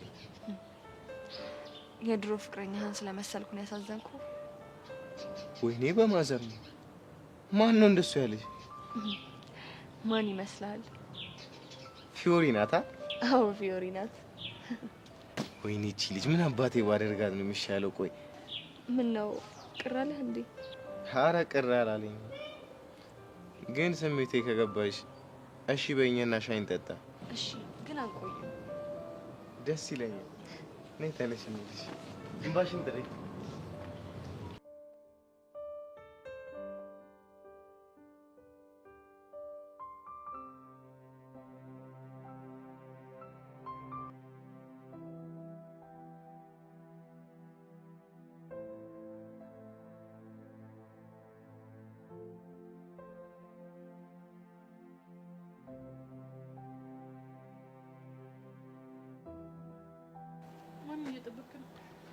የድሮ ፍቅረኛህን ስለመሰልኩ ነው ያሳዘንኩ? ወይኔ በማዘር ነው። ማን ነው እንደሱ ያለሽ? ማን ይመስላል? ፊዮሪ ናታ? አዎ ፊዮሪ ናት። ወይኔ እቺ ልጅ ምን አባቴ ባደርጋት ነው የሚሻለው? ቆይ ምን ነው ቅር አለህ እንዴ? ኧረ ቅር አላለኝ፣ ግን ስሜቴ ከገባሽ እሺ በእኛና ሻይን ጠጣ። እሺ ግን አንቆይም። ደስ ይለኛል። ነይ ተነሽ እንሂድ። እምባሽን ጥሪ።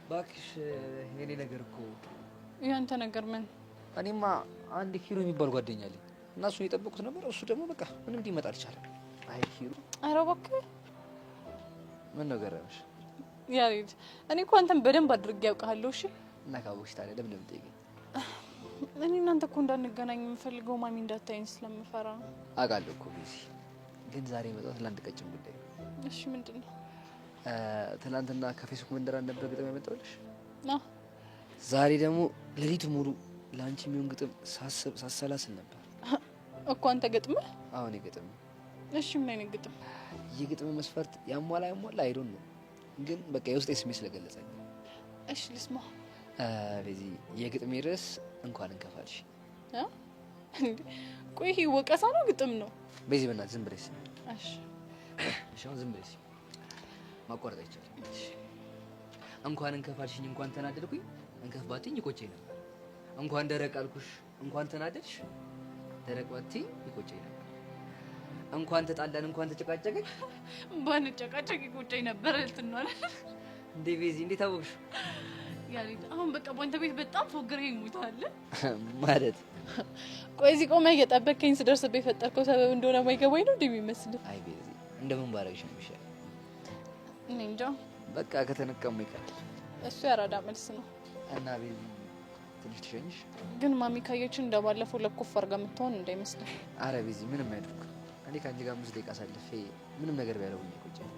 እባክሽ የኔ ነገር እኮ ያንተ ነገር ምን? እኔማ አንድ ኪሮ የሚባል ጓደኛ አለኝ እና እሱን የጠበቁት ነበር። እሱ ደግሞ በቃ ምንም ሊመጣ አልቻለም። አይ ኪሮ፣ ኧረ እባክህ ምን ነገር ያለሽ ያሬድ፣ እኔ እኮ አንተን በደንብ አድርጌ ያውቃለሁ። እሺ እና ካወቅሽ ታዲያ ለምን የምትጠይቂኝ? እኔ እናንተ እኮ እንዳንገናኝ የምፈልገው ማሚ እንዳታይኝ ስለምፈራ ነው። አውቃለሁ እኮ ቢዚ፣ ግን ዛሬ የመጣሁት ለአንድ ቀጭን ጉዳይ ነው። እሺ ምንድን ነው? ትናንትና ከፌስቡክ መንደር ነበር ግጥም ያመጣሁልሽ። ዛሬ ደግሞ ሌሊቱ ሙሉ ለአንቺ የሚሆን ግጥም ሳሰላስል ነበር እኮ። አንተ ገጥመህ? አሁን የግጥም። እሺ ምን አይነት ግጥም? የግጥም መስፈርት ያሟላ አይዶን ነው፣ ግን በቃ የውስጤ ስሜት ስለገለጸኝ። እሺ ልስማ። በዚህ የግጥሜ ርዕስ እንኳን እንከፋልሽ። ቆይ ይሄ ወቀሳ ነው ግጥም ነው? በዚህ በእናትሽ ዝም ብለሽ። እሺ እሺ አሁን ዝም ብለሽ ማቋረጥ አይቻልም። እንኳን እንከፋልሽኝ፣ እንኳን ተናደድኩኝ፣ እንከፍ ባትኝ ይቆጨኝ ነበር። እንኳን ደረቅ አልኩሽ፣ እንኳን ተናደድሽ፣ ደረቅ ባትኝ ይቆጨኝ ነበር። እንኳን ተጣላን፣ እንኳን ተጨቃጨቅን፣ ባንጨቃጨቅ ይቆጨኝ ነበር ልትናለ እንዴ? ቤዚ እንዴት አወቅሽ? ያሬድ አሁን በቃ ባንተ ቤት በጣም ፎግረኸኝ ሙታለ ማለት። ቆይ እዚህ ቆመህ እየጠበከኝ ስደርስብህ የፈጠርከው ሰበብ እንደሆነ ማይገባኝ ነው እንደሚመስልህ። አይ ቤዚ እንደምን ባረግሽ ነው ይሻል። እኔ እንጃ በቃ ከተነቀሙ ይቀር። እሱ ያራዳ መልስ ነው። እና ቤዚ ትንሽ ትሸኝሽ። ግን ማሚ ካየችን እንደባለፈው ለኮፍ አድርጋ የምትሆን እንዳይመስልህ። አረ ቤዚ ምንም አይደርግ። እኔ ከአንቺ ጋር 5 ደቂቃ አሳልፌ ምንም ነገር ቢያደርጉኝ ይቆጨኝ።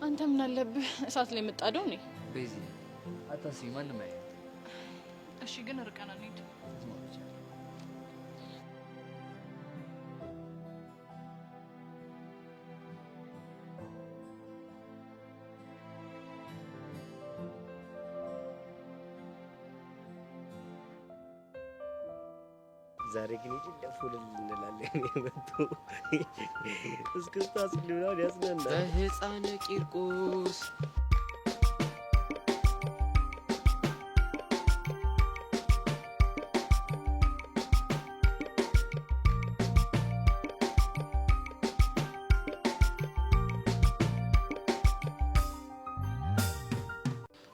አንተ ምን አለብህ እሳት ላይ የምጣደው እኔ። ቤዚ አታስቢ፣ ማንም አይ። እሺ ግን ርቀና እንሂድ። ዛሬ ግን ይደፉል እንላለን። የመጡ እስክስታ ስለሆነ ያስነናል። በህፃነ ቂርቆስ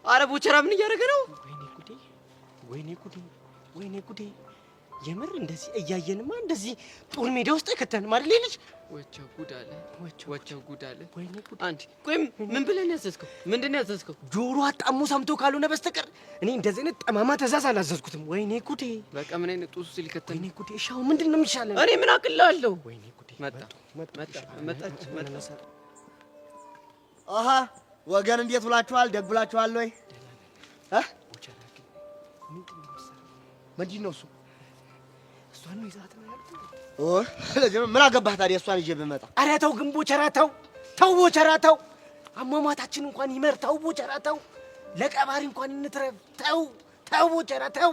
አረ ቦቸራ ምን እያደረገ ነው? ወይኔ ጉዴ! ወይኔ ጉዴ! ወይኔ ጉዴ! የምር እንደዚህ እያየንማ እንደዚህ ጦር ሜዳ ውስጥ ከተን ማለት ልጅ ወቸው ጉድ አለ። ወቸው ጉድ አለ። ወይኔ ጉዴ! አንቺ ቆይ ምን ብለን ያዘዝከው? ምንድነው ያዘዝከው? ጆሮ አጣሙ ሰምቶ ካልሆነ በስተቀር እኔ እንደዚህ አይነት ጠማማ ትእዛዝ አላዘዝኩትም። ወይኔ ጉዴ! በቃ ምን አይነት ጡስ ሊከተን? ወይኔ ጉዴ! እሺ አሁን ምንድን ነው የሚሻለን? እኔ ምን አቅላለሁ? ወይኔ ጉዴ! መጣች። አሃ ወገን እንዴት ብላችኋል? ደግ ብላችኋል ወይ? ምንድን ነው እሱ? እሷን ነው ይዛት ነው ያልኩት። ምን አገባህ ታዲያ እሷን ይዤ ብመጣ? ኧረ ተው ግን ቦቸራ ተው ቦቸራ ተው። አሟሟታችን እንኳን ይመር። ተው ቦቸራ ተው። ለቀባሪ እንኳን እንትረፍ። ተው ቦቸራ ተው።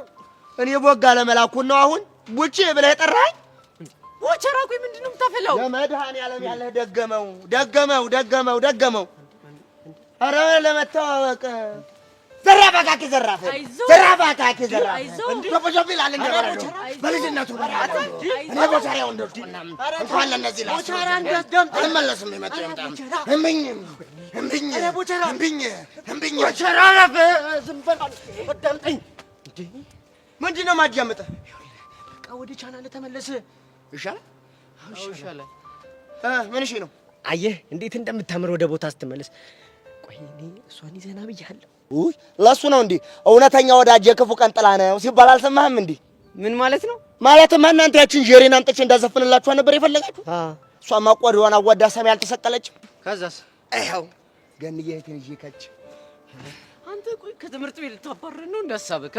እኔ ቦጋ ለመላኩን ነው አሁን ቡቼ ብለህ የጠራኸኝ? ቦቸራ ቆይ ምንድን ነው የምታፈላው? ለመድኃኒዓለም ያለህ ደገመው። ኧረ ለመተዋወቅ ዘራፍ አካኪ ዘራፍ ሾፕ ይላል እንደበረዶ በልጅነቱ እኔ ቦቸራው እንደሆነ እንኳን ለነዚህ ቦቸራ አልመለስም። ይመጣ እምቢኝ ቦቸራ ዝም በል አዳምጠኝ። ምንድን ነው የማዳምጠህ? በቃ ወደ ቻናል ተመለስ። ይሻላል። ምን እሺ ነው? አየህ እንዴት እንደምታምር ወደ ቦታ ስትመለስ። ቆይ እኔ እሷን ይዘና ብያለሁ። ውይ ለሱ ነው እንዴ? እውነተኛ ወዳጅ የክፉ ቀን ጥላ ነው ሲባል አልሰማህም እንዴ? ምን ማለት ነው? ማለትማ እናንተ ያችን ጄሪን አንጥቼ እንዳዘፍንላችሁ ነበር የፈለጋችሁ? እሷማ ቆዳዋን አዋዳ ሰማይ አልተሰቀለችም። ከዛስ? ይኸው ገንዬ እህቴን ይዤ ከች። አንተ ቆይ ከትምህርት ቤት ልታባረር ነው እንዳሳብከ?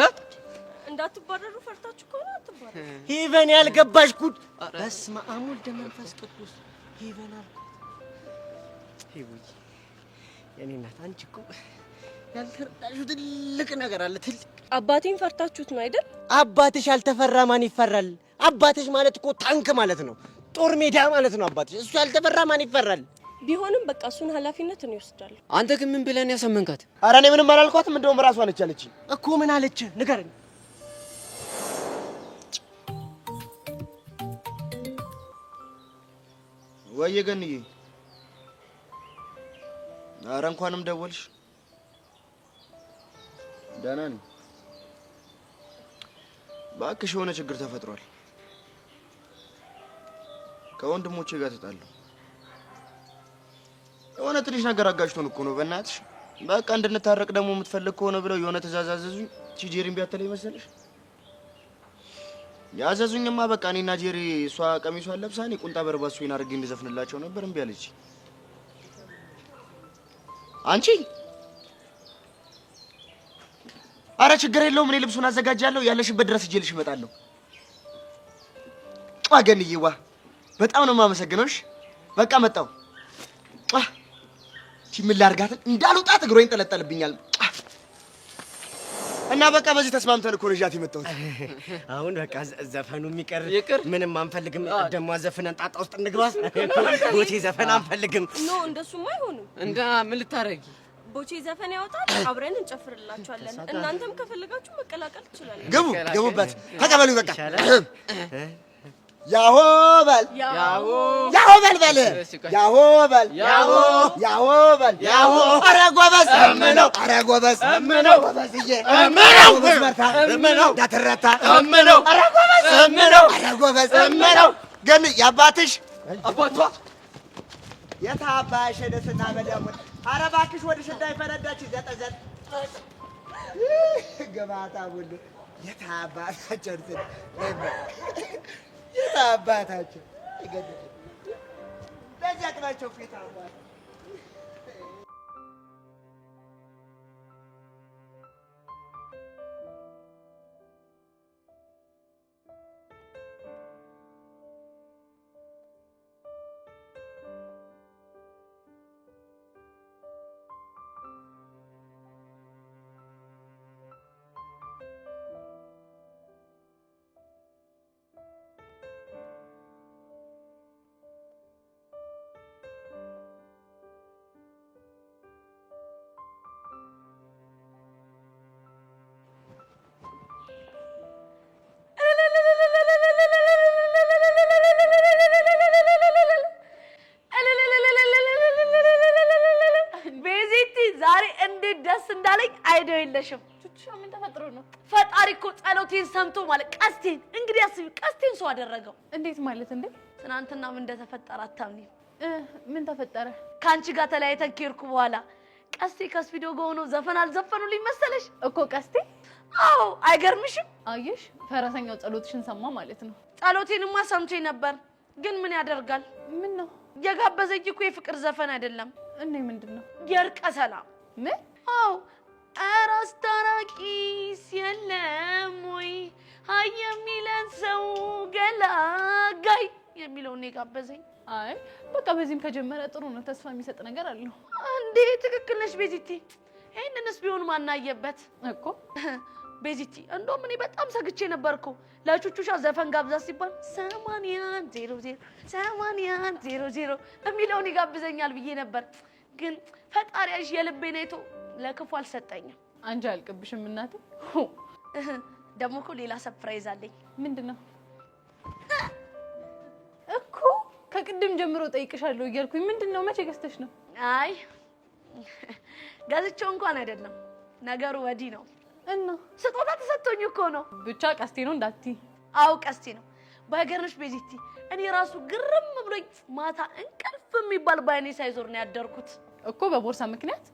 እንዳትባረሩ ፈርታችሁ ከሆነ አትባረሩ። ሄቨን ያልገባሽ ጉድ። በስመ አብ ወልድ መንፈስ ቅዱስ። ይበላል። ይውይ የኔ እናት አንቺ እኮ ያልተረዳሽው ትልቅ ነገር አለ። ትልቅ አባቴን ፈርታችሁት ነው አይደል? አባትሽ ያልተፈራ ማን ይፈራል? አባትሽ ማለት እኮ ታንክ ማለት ነው፣ ጦር ሜዳ ማለት ነው አባትሽ። እሱ ያልተፈራ ማን ይፈራል? ቢሆንም በቃ እሱን ኃላፊነት ነው ይወስዳል። አንተ ግን ምን ብለን ያሰመንካት? ኧረ እኔ ምንም አላልኳትም። እንደውም ራሷ ነች ያለችኝ እኮ። ምን አለች ንገረኝ። ወየ ገንዬ፣ ኧረ እንኳንም ደወልሽ። ደህና ነኝ። እባክሽ የሆነ ችግር ተፈጥሯል። ከወንድሞቼ ጋር ተጣላሁ። የሆነ ትንሽ ነገር አጋጭቶን እኮ ነው። በእናትሽ በቃ እንድንታረቅ ደግሞ የምትፈልግ ከሆነ ብለው የሆነ ትእዛዝ አዘዙኝ። ጄሪ እምቢ አትለኝ መሰለሽ? ያዘዙኝማ በቃ እኔና ጄሪ እሷ ቀሚሷን ለብሳ እኔ ቁንጣ በርባሶን አድርጌ እንድዘፍንላቸው ነበር። እምቢ አለች። አንቺ አረ ችግር የለውም እኔ ልብሱን አዘጋጃለሁ። ያለሽበት ድረስ እጄልሽ እመጣለሁ። ገንዬዋ በጣም ነው የማመሰግነው። እሺ በቃ መጣሁ። ምን ላድርጋት እንዳልወጣት እግሮኝ ይንጠለጠልብኛል። እና በቃ በዚህ ተስማምተን እኮ ነው ይዣት የመጣሁት። አሁን በቃ ዘፈኑ የሚቀር ምንም አንፈልግም። ደግሞ ዘፈነን ጣጣ ውስጥ እንግባ። ቦቼ ዘፈን አንፈልግም። ኖ እንደሱማ አይሆንም። እንዳ ምን ልታረጊ? ቦቼ ዘፈን ያወጣል፣ አብረን እንጨፍርላችኋለን። እናንተም ከፈለጋችሁ መቀላቀል ትችላላችሁ። ግቡ፣ ግቡበት፣ ተቀበሉ በቃ። ያሆ በል ያሆ በል በል ያሆ በል ያሆ በል ያሆ። ኧረ ጎበዝ እምነው፣ ኧረ ጎበዝ እምነው፣ ጎበዝዬ እምነው፣ ጎበዝ በርታ እምነው፣ እንዳትረታ እምነው፣ ኧረ ጎበዝ እምነው፣ ኧረ ጎበዝ እምነው። ግን የአባትሽ አባቷ የታባሽ ደስና በደሙ። ኧረ እባክሽ ወድሽ እንዳይፈነዳች ዘጠዘጥ ገባታ ሁሉ የታባታቸው የታባታቸው ይገድል ለዚያ ቅናቸው ፊት አባል አይደለሽም ቹቹ ምን ተፈጥሮ ነው? ፈጣሪ እኮ ጸሎቴን ሰምቶ ማለት ቀስቴን እንግዲህ አስቢ፣ ቀስቴን ሰው አደረገው። እንዴት ማለት እንዴ? ትናንትና ምን እንደተፈጠረ አታምኚም? ምን ተፈጠረ? ካንቺ ጋር ተለያይተን ከሄድኩ በኋላ ቀስቴ ከስቪዲዮ ጋር ሆኖ ዘፈን አልዘፈኑልኝ መሰለሽ? እኮ ቀስቴ። አዎ አይገርምሽም? አየሽ፣ ፈረሰኛው ጸሎትሽን ሰማ ማለት ነው። ጸሎቴንማ ሰምቼ ነበር፣ ግን ምን ያደርጋል። ምን ነው የጋበዘኝ እኮ የፍቅር ዘፈን አይደለም። እኔ ምንድነው? የእርቀ ሰላም። ምን? አዎ ኧረ አስታራቂስ የለም ወይ አይ የሚለን ሰው ገላጋይ የሚለውን ነው የጋበዘኝ። አይ በቃ በዚህም ከጀመረ ጥሩ ነው፣ ተስፋ የሚሰጥ ነገር አለው። እንዴ ትክክል ነሽ ቤዚቲ። ይሄንንስ ቢሆን ማናየበት እኮ ቤዚቲ። እንደውም እኔ በጣም ሰግቼ ነበርኩ ለቹቹሻ ዘፈን ጋብዛ ሲባል 8100 8100 የሚለውን ይጋብዘኛል ብዬ ነበር። ግን ፈጣሪያሽ የልቤን አይቶ ለክፉ አልሰጠኝም። አንቺ አልቅብሽም እናቴ። ደግሞ እኮ ሌላ ሰርፕራይዝ አለኝ። ምንድነው? እኮ ከቅድም ጀምሮ ጠይቅሻለሁ እያልኩኝ ምንድነው? መቼ ገዝተሽ ነው? አይ ገዝቼው እንኳን አይደለም፣ ነገሩ ወዲህ ነው። እና ስጦታ ተሰጥቶኝ እኮ ነው። ብቻ ቀስቴ ነው እንዳትዪ። አው ቀስቴ ነው። ባይገርምሽ ቤዚቲ፣ እኔ ራሱ ግርም ብሎኝ ማታ እንቅልፍ የሚባል ባይኔ ሳይዞር ነው ያደርኩት እኮ በቦርሳ ምክንያት።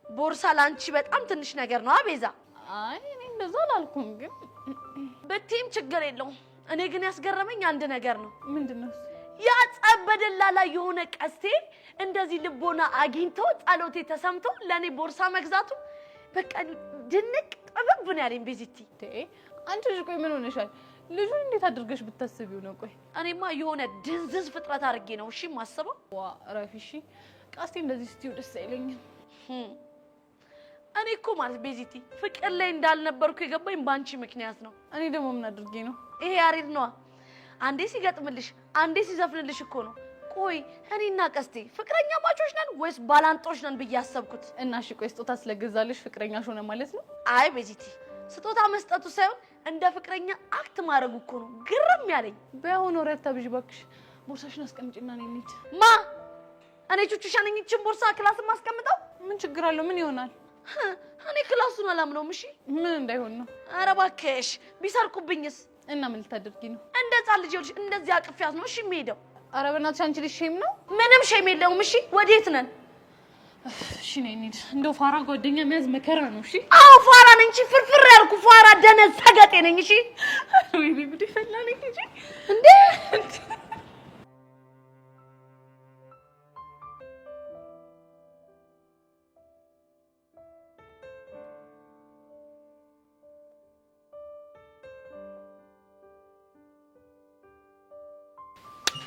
ቦርሳ ላንቺ በጣም ትንሽ ነገር ነው አቤዛ። አይ እኔ እንደዛ አላልኩም፣ ግን በቲም ችግር የለውም። እኔ ግን ያስገረመኝ አንድ ነገር ነው። ምንድነው? ያ ጸበደላ ላይ የሆነ ቀስቴ እንደዚህ ልቦና አግኝቶ ጸሎቴ ተሰምቶ ለኔ ቦርሳ መግዛቱ በቃ ድንቅ ጥብብ ነው ያለኝ ቤዚቲ። አንቺ ልጅ ቆይ ምን ሆነሻል? ልጁን እንዴት አድርገሽ ብታስቢው ነው? ቆይ እኔማ የሆነ ድንዝዝ ፍጥረት አድርጌ ነው እሺ ማስበው። ዋ ረፊ እሺ ቃስቴ እንደዚህ ስትይው ደስ አይለኝም። እኔ እኮ ማለት ቤዚቲ ፍቅር ላይ እንዳልነበርኩ የገባኝ ባንቺ ምክንያት ነው። እኔ ደግሞ ምን አድርጌ ነው? ይሄ ያሬድ ነዋ። አንዴ ሲገጥምልሽ አንዴ ሲዘፍንልሽ እኮ ነው። ቆይ እኔና ቀስቴ ፍቅረኛ ማቾች ነን ወይስ ባላንጦች ነን ብዬ አሰብኩት። እና እሺ ቆይ ስጦታ ስለገዛልሽ ፍቅረኛሽ ሆነ ማለት ነው? አይ ቤዚቲ ስጦታ መስጠቱ ሳይሆን እንደ ፍቅረኛ አክት ማድረጉ እኮ ነው ግርም ያለኝ። በአሁን ወሬ አታብዥ እባክሽ። ቦርሳሽን አስቀምጪና ነኝ እንሂድ። ማ እኔ ቹቹሻ ነኝ እቺን ቦርሳ ክላስ ማስቀምጠው? ምን ችግር አለው? ምን ይሆናል? እኔ ክላሱን አላምነውም። እሺ ምን እንዳይሆን ነው? ኧረ እባክሽ ቢሰርቁብኝስ? እና ምን ልታደርጊ ነው? እንደ ሕፃን ልጅ ይኸውልሽ እንደዚህ አቅፊያት ነው እሺ የሚሄደው። ኧረ በእናትሽ አንቺ ልጅ ሼም ነው። ምንም ሼም የለውም። እሺ ወዴት ነን? እሺ ነኝ እንሂድ። እንደው ፋራ ጓደኛ መያዝ መከራ ነው። እሺ አዎ ፋራ ነኝ እንጂ ፍርፍር ያልኩ ፋራ ደነዝ ሰገጤ ነኝ። እሺ ወይ ቢዲ ፈላ ነኝ እንጂ እንዴ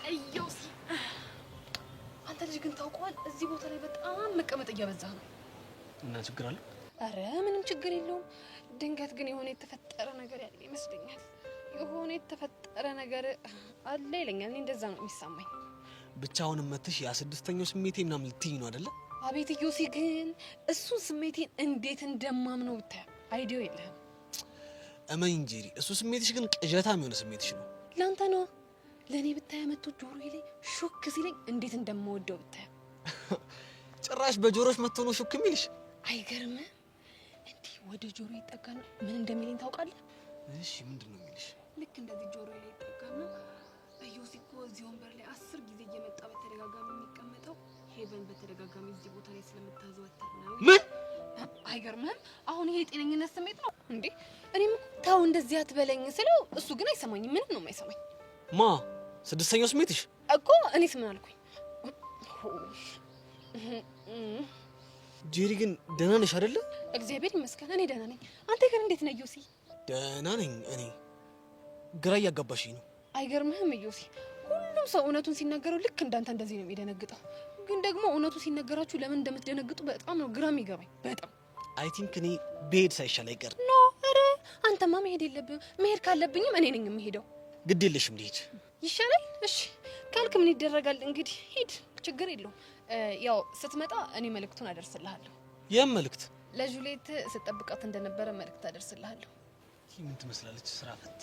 እዮሲ አንተ ልጅ ግን ታውቀዋል፣ እዚህ ቦታ ላይ በጣም መቀመጥ እያበዛ ነው። እና ችግር አለ? አረ ምንም ችግር የለውም። ድንገት ግን የሆነ የተፈጠረ ነገር ያለ ይመስለኛል። የሆነ የተፈጠረ ነገር አለ ይለኛል። እኔ እንደዛ ነው የሚሰማኝ። ብቻውንም መተሽ ያ ስድስተኛው ስሜቴ ምናምን ልትይኝ ነው አይደለ? አቤት እዮሲ ግን እሱን ስሜቴን እንዴት እንደማምነው ብታይ አይዲዮ የለህም። እመኝ እንጂ እሱ ስሜትሽ ግን ቅዠታም የሆነ ስሜትሽ ነው። ላንተ ነው ለኔ ብታይ መጥቶ ጆሮዬ ላይ ሹክ ሲለኝ እንዴት እንደምወደው ብታይ። ጭራሽ በጆሮሽ መጥቶ ነው ሹክ የሚልሽ? አይገርምም? እንዴ ወደ ጆሮ ይጠጋና ምን እንደሚለኝ ታውቃለህ? እሺ ምንድን ነው የሚልሽ? ልክ እንደዚህ ጆሮዬ ላይ ይጠጋና እዮሲ እኮ እዚህ ወንበር ላይ 10 ጊዜ እየመጣ በተደጋጋሚ የሚቀመጠው ሄቨን በተደጋጋሚ እዚህ ቦታ ላይ ስለምታዘወትር ነው። ምን? አይገርምህም? አሁን ይሄ የጤነኝነት ስሜት ነው እንዴ? እኔም ተው እንደዚህ አትበለኝ ስለው እሱ ግን አይሰማኝም። ምንም ነው የማይሰማኝ። ማ ስድስተኛው ስሜትሽ እኮ እኔስ ምን አልኩኝ? ጄሪ ግን ደህና ነሽ አይደለ? እግዚአብሔር ይመስገን እኔ ደህና ነኝ። አንተ ግን እንዴት ነህ ዮሲ? ደህና ነኝ። እኔ ግራ እያጋባሽኝ ነው። አይገርምህም ዮሲ? ሁሉም ሰው እውነቱን ሲናገረው ልክ እንዳንተ እንደዚህ ነው የሚደነግጠው። ግን ደግሞ እውነቱ ሲነገራችሁ ለምን እንደምትደነግጡ በጣም ነው ግራ የሚገባኝ። በጣም አይ ቲንክ እኔ ብሄድ ሳይሻል አይቀርም። ኖ ኧረ አንተማ መሄድ የለብህም። መሄድ ካለብኝም እኔ ነኝ የምሄደው። ግድ የለሽም ልሂድ ይሻላል። እሺ ካልክ ምን ይደረጋል እንግዲህ ሂድ፣ ችግር የለውም። ያው ስትመጣ እኔ መልእክቱን አደርስልሃለሁ። የምን መልእክት? ለጁሊየት ስጠብቃት እንደነበረ መልእክት አደርስልሃለሁ። ምን ትመስላለች? ስራ ፈት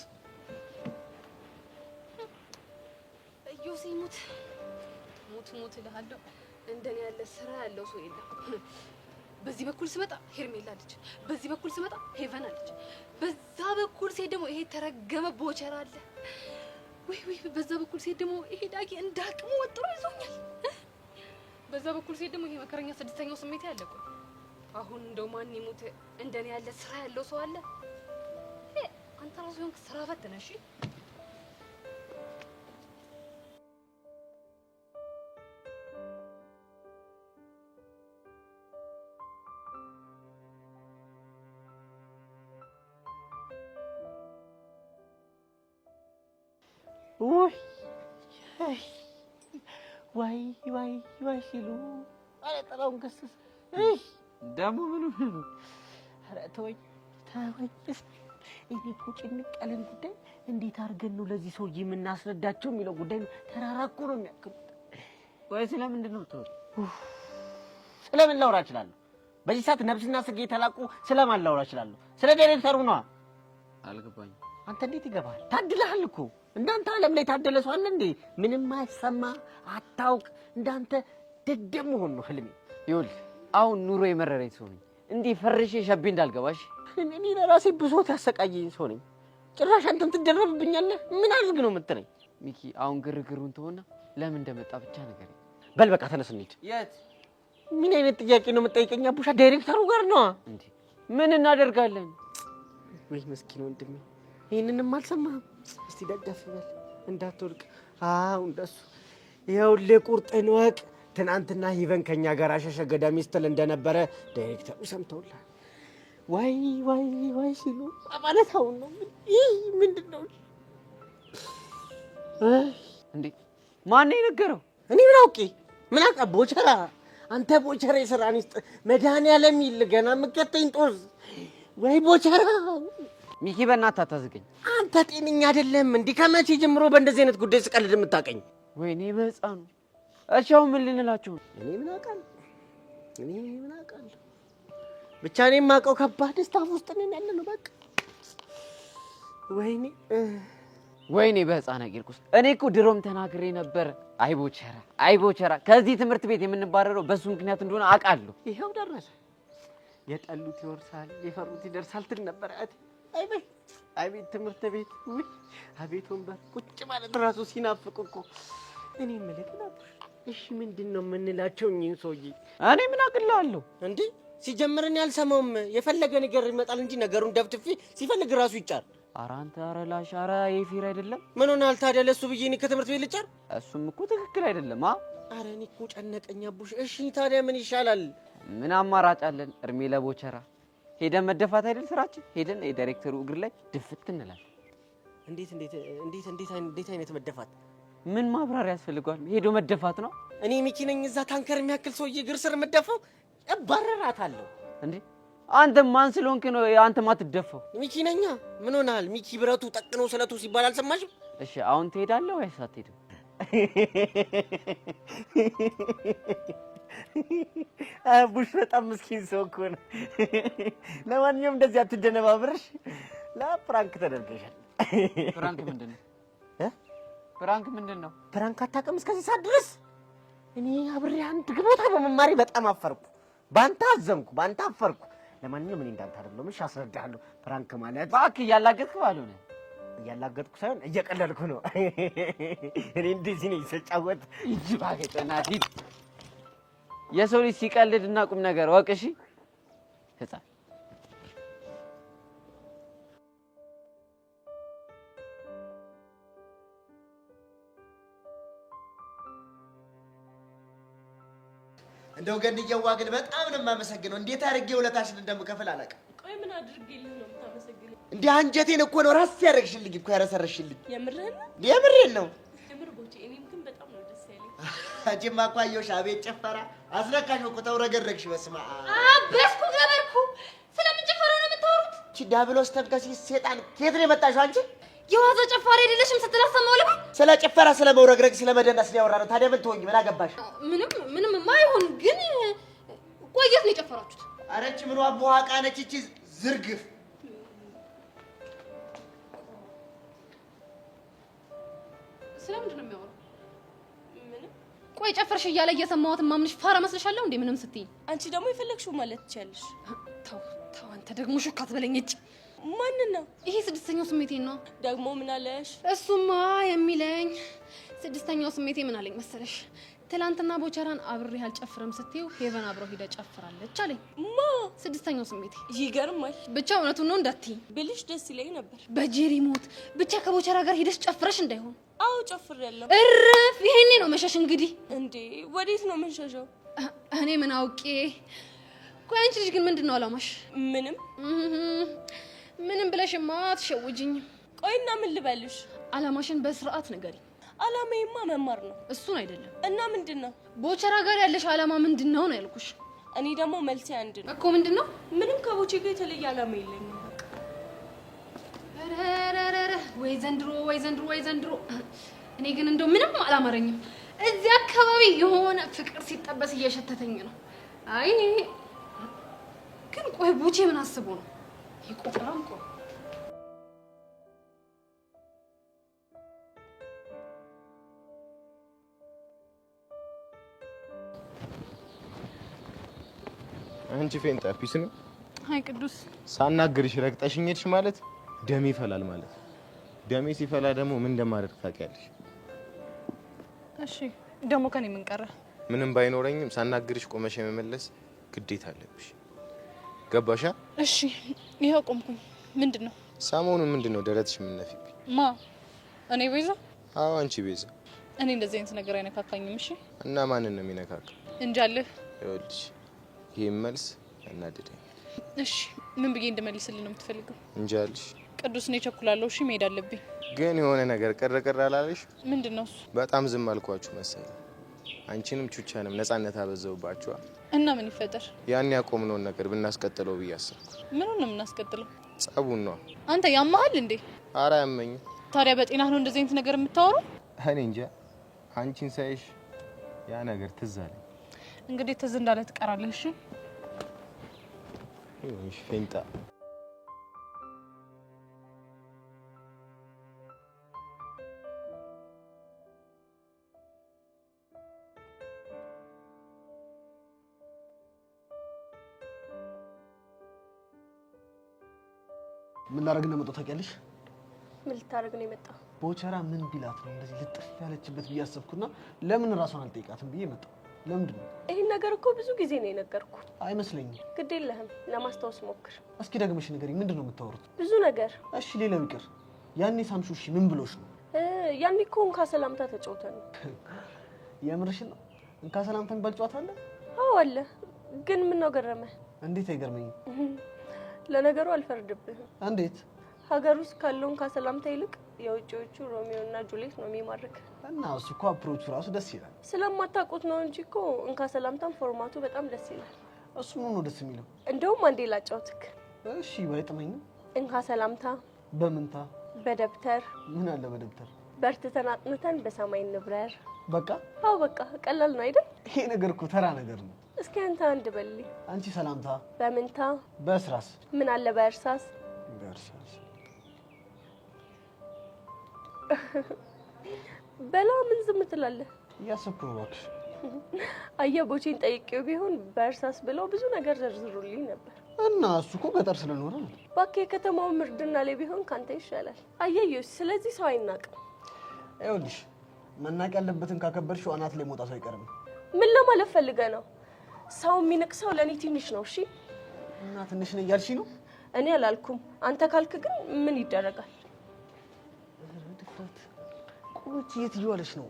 እዮሲ ሙት ሙት ሙት እልሃለሁ። እንደኔ ያለ ስራ ያለው ሰው የለም። በዚህ በኩል ስመጣ ሄርሜላ አለች፣ በዚህ በኩል ስመጣ ሄቨን አለች፣ በዛ በኩል ሴት ደግሞ ይሄ ተረገመ ቦቸራ አለ። ወይ ወይ በዛ በኩል ሴት ደግሞ ይሄ ዳጊ እንዳቅሙ ወጥሮ ይዞኛል። በዛ በኩል ሴት ደግሞ ይሄ መከረኛ ስድስተኛው ስሜት ያለ። ቆይ አሁን እንደው ማን ይሙት እንደኔ ያለ ስራ ያለው ሰው አለ? አንተ ራስህ ሆንክ ስራ ፈት ነህ። እሺ ዋይ ዋይ ዋይ ሲሉ አረ ጥላውን ገሰሰ ደግሞ ምን ሆነ? አረ ተወኝ ተወኝ። እኔ እኮ ጭንቅ ያለን ጉዳይ እንዴት አድርገን ነው ለዚህ ሰውዬ የምናስረዳቸው የሚለው ጉዳይ ነው። ተራራኩ ነው የሚያክሉት። ቆይ ስለምንድን ነው ተወው? ስለምን ላውራ እችላለሁ? በዚህ ሰዓት ነብስና ስጋ የተላቁ ስለማን ላውራ እችላለሁ? ስለ ዳይሬክተሩ ነው። አልገባኝም። አንተ እንዴት ይገባል? ታድለሃል እኮ እንዳንተ ዓለም ላይ ታደለ ሰው አለ እንዴ? ምንም አይሰማ አታውቅ። እንዳንተ ደደም መሆን ነው ህልሜ። ይኸውልህ አሁን ኑሮ የመረረኝ ሰው ነኝ። እንዲህ ፈርሼ ሸቤ እንዳልገባሽ። እኔ ለራሴ ብሶት ያሰቃየኝ ሰው ነኝ። ጭራሽ አንተም ትደረብብኛለህ። ምን አድርግ ነው የምትለኝ? ሚኪ አሁን ግርግሩን ተወና ለምን እንደመጣ ብቻ ንገረኝ። በል በቃ ተነስ እንሂድ። የት? ምን አይነት ጥያቄ ነው የምጠይቀኝ? አቡሻ ዳይሬክተሩ ጋር ነው እንዴ? ምን እናደርጋለን? ወይ መስኪን ወንድሜ ይሄንንም አልሰማህም? እስቲ ደገፍ በል እንዳትወድቅ። አው እንደሱ ይኸውልህ ቁርጥን ወቅ። ትናንትና ሂቨን ከኛ ጋር አሸሸ ገዳሚ ስትል እንደነበረ ዳይሬክተሩ ሰምተውልሃል። ዋይ ዋይ ዋይ ሲሉ ማለት አሁን ነው። ይህ ምንድን ነው? እንዴ ማን ነው የነገረው? እኔ ምን አውቄ? ምን አውቃ? ቦቸራ አንተ ቦቸራ የሰራን ይስጥ መድኃኒዓለም ይል ገና የምትከተኝ ጦዝ ወይ ቦቸራ። ሚኪ በእናትህ አታዝገኝ። አንተ ጤነኛ አይደለም። እንዲህ ከመቼ ጀምሮ በእንደዚህ አይነት ጉዳይ ስቀልድ የምታውቀኝ? ወይኔ በህፃኑ። እሺ አሁን ምን ልንላችሁ? እኔ ምን አውቃለሁ? ብቻ እኔ የማውቀው ከባድ ስታፍ ውስጥ ነን ያለነው። በቃ ወይኔ በህፃና ቂርቆስ። እኔ እኮ ድሮም ተናግሬ ነበር። አይቦቸራ ከዚህ ትምህርት ቤት የምንባረረው በሱ ምክንያት እንደሆነ አውቃለሁ። ይሄው ደረሰ። የጠሉት ይወርሳል፣ የፈሩት ይደርሳል ትል ነበር። አቤት ትምህርት ቤት፣ አቤት ወንበር ቁጭ ማለት ራሱ ሲናፍቅ እኮ። እኔ የምልህ ነበር፣ እሺ ምንድን ነው የምንላቸው እኚህን ሰውዬ? እኔ ምን አቅልላለሁ እንዴ? ሲጀምርን ያልሰማውም የፈለገ ነገር ይመጣል እንጂ ነገሩን ደብድፌ ሲፈልግ ራሱ ይጫር። ኧረ አንተ ኧረ ላሽ ኧረ የፊር አይደለም። ምን ሆነሃል ታዲያ? ለእሱ ብዬ እኔ ከትምህርት ቤት ልጫር? እሱም እኮ ትክክል አይደለም። ኧረ እኔ እኮ ጨነቀኝ አቡሽ። እሺ ታዲያ ምን ይሻላል? ምን አማራጭ አለን? እድሜ ለቦቸራ። ሄደን መደፋት አይደል ስራችን? ሄደን የዳይሬክተሩ እግር ላይ ድፍት እንላለን። እንዴት አይነት መደፋት? ምን ማብራሪያ ያስፈልገዋል? ሄዶ መደፋት ነው። እኔ ሚኪ ነኝ እዛ ታንከር የሚያክል ሰውዬ እግር ስር የምደፋው? እባረራታለሁ እንዴ? አንተ ማን ስለሆንክ ነው አንተ ማትደፋው? ሚኪ ነኛ። ምን ሆነሃል? ሚኪ ብረቱ ጠቅኖ ስለቱ ሲባል አልሰማሽም? እሺ አሁን ትሄዳለህ ወይስ አትሄድም? አቡሽ በጣም ምስኪን ሰው እኮ ነው። ለማንኛውም እንደዚህ አትደነባብርሽ። ለፕራንክ ተደርገሻል። ፕራንክ ምንድን ነው? ፕራንክ ምንድን ነው? ፕራንክ አታውቅም እስከዚህ ሰዓት ድረስ? እኔ አብሬ አንድ ቦታ በመማሬ በጣም አፈርኩ። ባንተ አዘንኩ፣ ባንተ አፈርኩ። ለማንኛውም እኔ እንዳንተ አይደለም። እሺ አስረዳሃለሁ። ፕራንክ ማለት እባክህ እያላገጥክ ባልሆነ እያላገጥኩ ሳይሆን እየቀለልኩ ነው። እኔ እንደዚህ ነኝ ስጫወት። እጅ ባገጠናት የሰው ልጅ ሲቀልድና ቁም ነገር ወቅ። እሺ ህፃን እንደው ገንየዋ ግን በጣም ነው የማመሰግነው። እንዴት አድርጌ ውለታሽን እንደምከፍል አላውቅም። ቆይ ምን አድርጌልህ ነው የምታመሰግነው? እንዴ አንጀቴን እኮ ነው ራስ ያደረግሽልኝ እኮ ያረሰረሽልኝ። የምርህን? የምሬን ነው። የምር ቦቼ፣ እኔም ግን በጣም ነው ደስ ያለኝ። አንቺማ እኮ አየሁሽ፣ አቤት ጭፈራ አስነካሽ እኮ ተውረገረግሽ። በስመ አብ አበስኩ ገበርኩ። ስለምን ጭፈራ ነው የምታወሩት? እቺ ዳብሎስ ተንከሲስ ሴጣን ከየት ነው የመጣሽው አንቺ? የዋዛ ጨፋሪ አይደለሽም ስትል አሰማው ልባ። ስለ ጭፈራ ስለ መውረግረግ ስለ መደነስ ነው ያወራነው። ታዲያ ምን ትሆኚ? ምን አገባሽ? ምንም ማይሆን ግን ቆየት ነው የጨፈራችሁት። ኧረ እቺ ምኗ ቡሃቃ ነች እቺ ዝርግፍ። ስለምንድን ነው የሚያወራው? ቆይ ጨፈርሽ እያለ እየሰማሁት ማምንሽ ፋራ መስለሻለሁ እንዴ? ምንም ስትይ አንቺ ደግሞ የፈለግሽው ማለት ትችያለሽ። ተው አንተ ደግሞ ሹክ አትበለኝ። እጭ ማንን ነው? ይሄ ስድስተኛው ስሜቴ ነው። ደግሞ ምን አለሽ? እሱማ የሚለኝ ስድስተኛው ስሜቴ ምን አለኝ መሰለሽ? ትላንትና ቦቸራን አብሬ አልጨፍርም ስትይው ሄቨን አብረው ሄዳ ጨፍራለች አለኝ። ማ? ስድስተኛው ስሜቴ። ይገርማል። ብቻ እውነቱን ነው እንዳትዪ ብልሽ ደስ ይለኝ ነበር። በጄሪ ሞት ብቻ ከቦቸራ ጋር ሄደሽ ጨፍረሽ እንዳይሆን። አዎ ጨፍሬያለሁ። እረፍ። ይሄኔ ነው መሸሽ እንግዲህ። እንዴ ወዴት ነው የምንሸሸው? እኔ ምን አውቄ። ቆይ አንቺ ልጅ ግን ምንድን ነው አላማሽ? ምንም ብለሽማ አትሸውጂኝም። ቆይና ምን ልበልሽ? አላማሽን በስርዓት ንገሪ። አላማዬማ መማር ነው። እሱን አይደለም። እና ምንድን ነው? ቦቸራ ጋር ያለሽ አላማ ምንድን ነው ነው ያልኩሽ። እኔ ደግሞ መልሴ አንድ ነው እኮ። ምንድን ነው? ምንም ከቦቼ ጋር የተለየ አላማ የለኝም። ኧረ ወይ ዘንድሮ ወይ ዘንድሮ ወይ ዘንድሮ። እኔ ግን እንደው ምንም አላማረኝም። እዚህ አካባቢ የሆነ ፍቅር ሲጠበስ እየሸተተኝ ነው። አይ ግን ቆይ ቦቼ ምን አስቦ ነው ይቆጥራም? ቆይ አንቺ ፌንጣ ፒስ ነው። አይ ቅዱስ ሳናግርሽ ረግጠሽኝ ሄድሽ ማለት ደሜ ይፈላል ማለት። ደሜ ሲፈላ ደግሞ ምን እንደማደርግ ታውቂያለሽ። እሺ ደግሞ ከኔ ምን ቀረ? ምንም ባይኖረኝም ሳናግርሽ ቆመሽ የመመለስ ግዴታ አለብሽ። ገባሻ? እሺ ይሄው ቆምኩኝ። ምንድነው? ሰሞኑን ምንድነው ደረትሽ የምነፊብኝ? ማ? እኔ ቤዛ? አዎ አንቺ ቤዛ። እኔ እንደዚህ አይነት ነገር አይነካካኝም። እሺ እና ማንን ነው የሚነካካ? እንጃልህ። ይኸውልሽ ይሄን መልስ እናድደኝ። እሺ ምን ብዬ እንደመልስልህ ነው የምትፈልገው? እንጃልሽ። ቅዱስ ነው ቸኩላለሁ። እሺ መሄድ አለብኝ። ግን የሆነ ነገር ቅርቅር አላለሽ? ምንድነው እሱ? በጣም ዝም አልኳችሁ መሰለኝ። አንቺንም ቹቻንም ነፃነት አበዛውባችኋ። እና ምን ይፈጠር? ያን ያቆምነውን ነገር ብናስቀጥለው ብዬ አሰብኩ። ምኑን ነው የምናስቀጥለው? ጸቡን ነው። አንተ ያማሃል እንዴ? ኧረ አያመኝም። ታዲያ በጤናህ ነው እንደዚህ አይነት ነገር የምታወራው? እኔ እንጃ። አንቺን ሳይሽ ያ ነገር ትዝ አለኝ። እንግዲህ ትዝ እንዳለ ትቀራለህ። እሺ እሺ ፌንጣ ምን ላደርግ ነው የመጣው ታውቂያለሽ? ምን ልታደርግ ነው የመጣው? ቦቸራ ምን ቢላት ነው እንደዚህ ልጥፍ ያለችበት ብዬ አሰብኩና ለምን ራሷን አልጠይቃትም ብዬ መጣሁ። ለምንድን ነው? ይሄን ነገር እኮ ብዙ ጊዜ ነው የነገርኩ። አይመስለኝም። ግድ የለህም ለማስታወስ ሞክር። እስኪ ደግመሽ ንገሪኝ፣ ምንድን ነው የምታወሩት? ብዙ ነገር። እሺ ሌላው ይቅር፣ ያኔ ሳምሹ እሺ ምን ብሎሽ ነው? ያኔ እኮ እንካ ሰላምታ ተጫውተን ነው። የምርሽን ነው? እንካ ሰላምታ የሚባል ጨዋታ አለ? አዎ አለ። ግን ምን ነው ገረመህ? እንዴት አይገርመኝም? ለነገሩ አልፈርድብህም። እንዴት? ሀገር ውስጥ ካለው እንካ ሰላምታ ይልቅ የውጪዎቹ ሮሚዮ እና ጁሊየት ነው የሚማርክ። እና እሱ እኮ አፕሮቹ ራሱ ደስ ይላል። ስለማታውቁት ነው እንጂ እኮ እንካ ሰላምታም ፎርማቱ በጣም ደስ ይላል። እሱ ምን ነው ደስ የሚለው? እንደውም አንዴ ላጫውትክ። እሺ ባይጥመኝም። እንካ ሰላምታ በምንታ? በደብተር። ምን አለ በደብተር? በርትተን አጥንተን በሰማይ እንብረር። በቃ? አዎ በቃ ቀላል ነው አይደል? ይሄ ነገር እኮ ተራ ነገር ነው። እስኪ አንተ አንድ በልልኝ። አንቺ ሰላምታ በምንታ? በእስራስ? ምን አለ በእርሳስ? በእርሳስ። በላ ምን ዝም ትላለህ? እያሰብኩ ነው እባክሽ። አየህ ቦቼን ጠይቄው ቢሆን በእርሳስ ብለው ብዙ ነገር ዘርዝሩልኝ ነበር። እና እሱ እኮ ገጠር ስለኖረ ነው። እባክህ የከተማው ምርድና ላይ ቢሆን ካንተ ይሻላል። አየህ ስለዚህ ሰው አይናቅም። ይኸውልሽ መናቅ ያለበትን ካከበርሽው አናት ላይ መውጣቱ አይቀርም። ምን ለማለት ፈልገህ ነው? ሰው የሚንቅ ሰው ለኔ ትንሽ ነው። እሺ እና ትንሽ ነው እያልሽ ነው? እኔ አላልኩም። አንተ ካልክ ግን ምን ይደረጋል? ድፍረት። ቆንጆ የት እየዋለሽ ነው?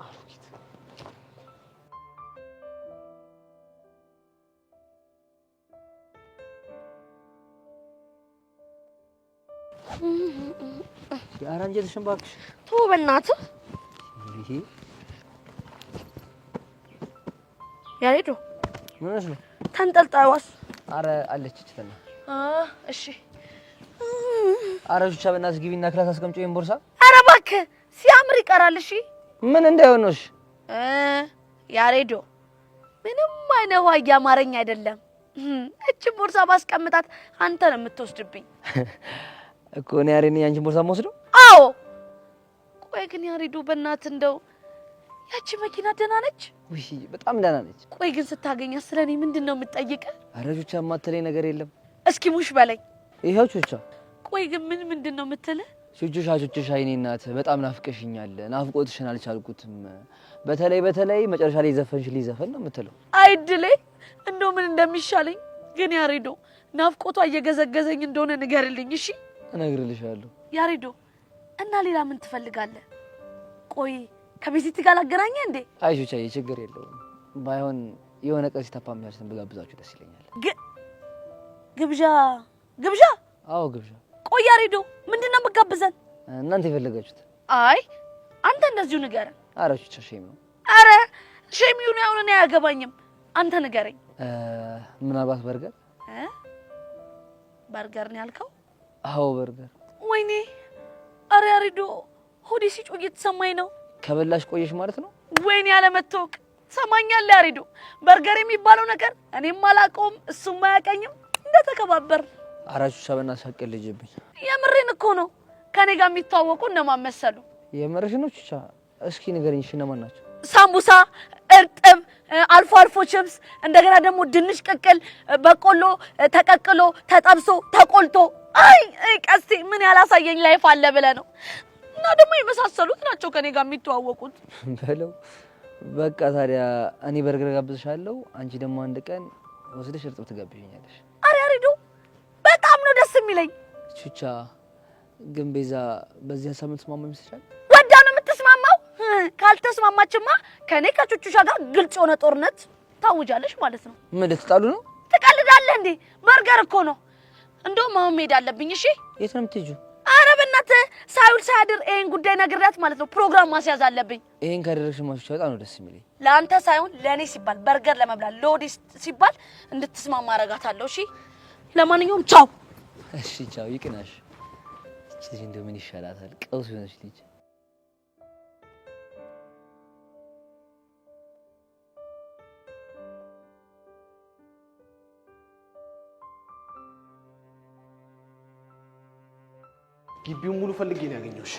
አሮጊት። ያራንጀልሽን እባክሽ ተው በእናትህ። ይሄ ያሬዶ ምንሽ ነው? ተንጠልጣይዋስ? አረ አለች እችተና። እሺ አረ ቹቻ በእናትሽ ግቢና ክላስ አስቀምጪው ይሄን ቦርሳ። አረ እባክህ ሲያምር ይቀራል። እሺ ምን እንዳይሆንሽ ያሬዶ ምንም አይነት ዋያ አማርኛ አይደለም። እቺ ቦርሳ ባስቀምጣት አንተ ነው የምትወስድብኝ እኮ። እኔ ያሬን ያንቺን ቦርሳ የምወስደው? አዎ። ቆይ ግን ያሬዶ በእናትህ እንደው ያቺ መኪና ደህና ነች? ውይ በጣም ደህና ነች። ቆይ ግን ስታገኛት ስለኔ ምንድን ነው የምትጠይቀህ? አረ ቹቻ የማትለኝ ነገር የለም። እስኪ ሙሽ በለኝ። ይሄው ቹቻ። ቆይ ግን ምንድን ነው የምትልህ? ቹቻ የኔ እናት በጣም ናፍቀሽኛል። ናፍቆትሽን አልቻልኩትም። በተለይ መጨረሻ ላይ ዘፈንሽልኝ ዘፈን ነው የምትለው። አይድሌ እንደው ምን እንደሚሻለኝ ግን ያሬዶ ናፍቆቷ እየገዘገዘኝ እንደሆነ ንገርልኝ። እሺ እነግርልሻለሁ። ያሬዶ እና ሌላ ምን ትፈልጋለህ? ቆይ ከቤዚቲ ጋር ላገናኘ እንዴ? አይ ቹቻዬ ችግር የለውም። ባይሆን የሆነ ቀን ሲታፓ የሚያርሰን ብጋብዛችሁ ደስ ይለኛል። ግብዣ? አዎ ግብዣ። ቆይ ያሬዶ ምንድነው የምጋብዘን? እናንተ የፈለጋችሁት። አይ አንተ እንደዚሁ ንገረን። አረ ቹቻ ሼም ነው። አረ ሼም ይሁን ያሁን እኔ አያገባኝም። አንተ ንገረኝ። ምናልባት በርገር? በርገር ነው ያልከው? አዎ በርገር። ወይኔ አረ ያሬዶ ሆዴ ሲጮህ እየተሰማኝ ነው። ከበላሽ ቆየሽ ማለት ነው? ወይኔ ያለመታወቅ ሰማኛለህ ያሬዶ። በርገር የሚባለው ነገር እኔም አላውቀውም እሱም አያውቀኝም። እንደተከባበር። አረ ቹቻ በእናትሽ አትቀልጂብኝ። የምሬን እኮ ነው። ከኔ ጋር የሚታወቁ እነማን መሰሉ? የምርሽ ነው ቹቻ? እስኪ ንገሪኝ እነማን ናቸው? ሳምቡሳ፣ እርጥብ፣ አልፎ አልፎ ችፕስ፣ እንደገና ደግሞ ድንች ቅቅል፣ በቆሎ ተቀቅሎ ተጠብሶ ተቆልቶ። አይ ቀስቴ ምን ያላሳየኝ ላይፍ አለ ብለህ ነው። እና ደግሞ የመሳሰሉት ናቸው ከኔ ጋር የሚተዋወቁት። በለው በቃ ታዲያ እኔ በርገር ጋብዝሻለሁ። አንቺ ደግሞ አንድ ቀን ወስደሽ እርጥብ ትጋብዥኛለሽ። አረ ያሬዶ በጣም ነው ደስ የሚለኝ። ቹቻ ግን ቤዛ በዚህ ሀሳብ የምትስማማ ይመስልሻል? ወዳ ነው የምትስማማው? ካልተስማማችማ ከኔ ከቹቹሻ ጋር ግልጽ የሆነ ጦርነት ታውጃለሽ ማለት ነው። ምን ልትጣሉ ነው? ትቀልዳለህ እንዴ? በርገር እኮ ነው። እንደውም አሁን መሄድ አለብኝ። እሺ የት ነው የምትሄጂው? አረ በእናትህ ሳይውል ሳያድር ይሄን ጉዳይ ነግሬያት ማለት ነው ፕሮግራም ማስያዝ አለብኝ። ይሄን ካደረግሽ ማስቻ በጣም ነው ደስ የሚለኝ። ለአንተ ሳይሆን ለእኔ ሲባል በርገር ለመብላት ለኦዲስ ሲባል እንድትስማማ አደርጋታለሁ። እሺ ለማንኛውም ቻው። እሺ ቻው። ይቅናሽ። እቺ ልጅ እንደው ምን ይሻላታል? ቀውስ ሆነች ልጅ። ግቢውን ሙሉ ፈልጌ ነው ያገኘሁሽ።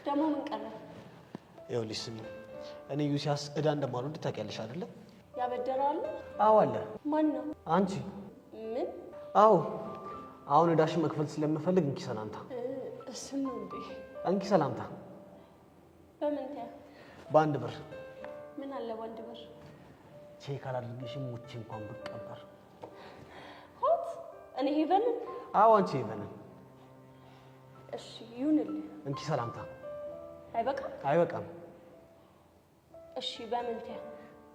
ደግሞ ምን ቀረ? ይኸውልሽ ስሚ፣ እኔ ዩሲያስ እዳ እንደማልወድ ታውቂያለሽ አይደለ? ያበደራሉ? አዎ አለ። ማን ነው? አንቺ። ምን? አዎ አሁን እዳሽን መክፈል ስለምፈልግ እንኪ ሰላምታ። እሱን ነው እንዴ? እንኪ ሰላምታ። በምን ያ? በአንድ ብር። ምን አለ በአንድ ብር? ቼክ አላደርግሽም ሙቼ እንኳን ብቀበር። ሆት እኔ ሄቨንን? አዎ አንቺ ሄቨንን። እሺ ይሁንልህ። እንኪ ሰላምታ። አይበቃም? አይበቃም። እሺ በምን ያ?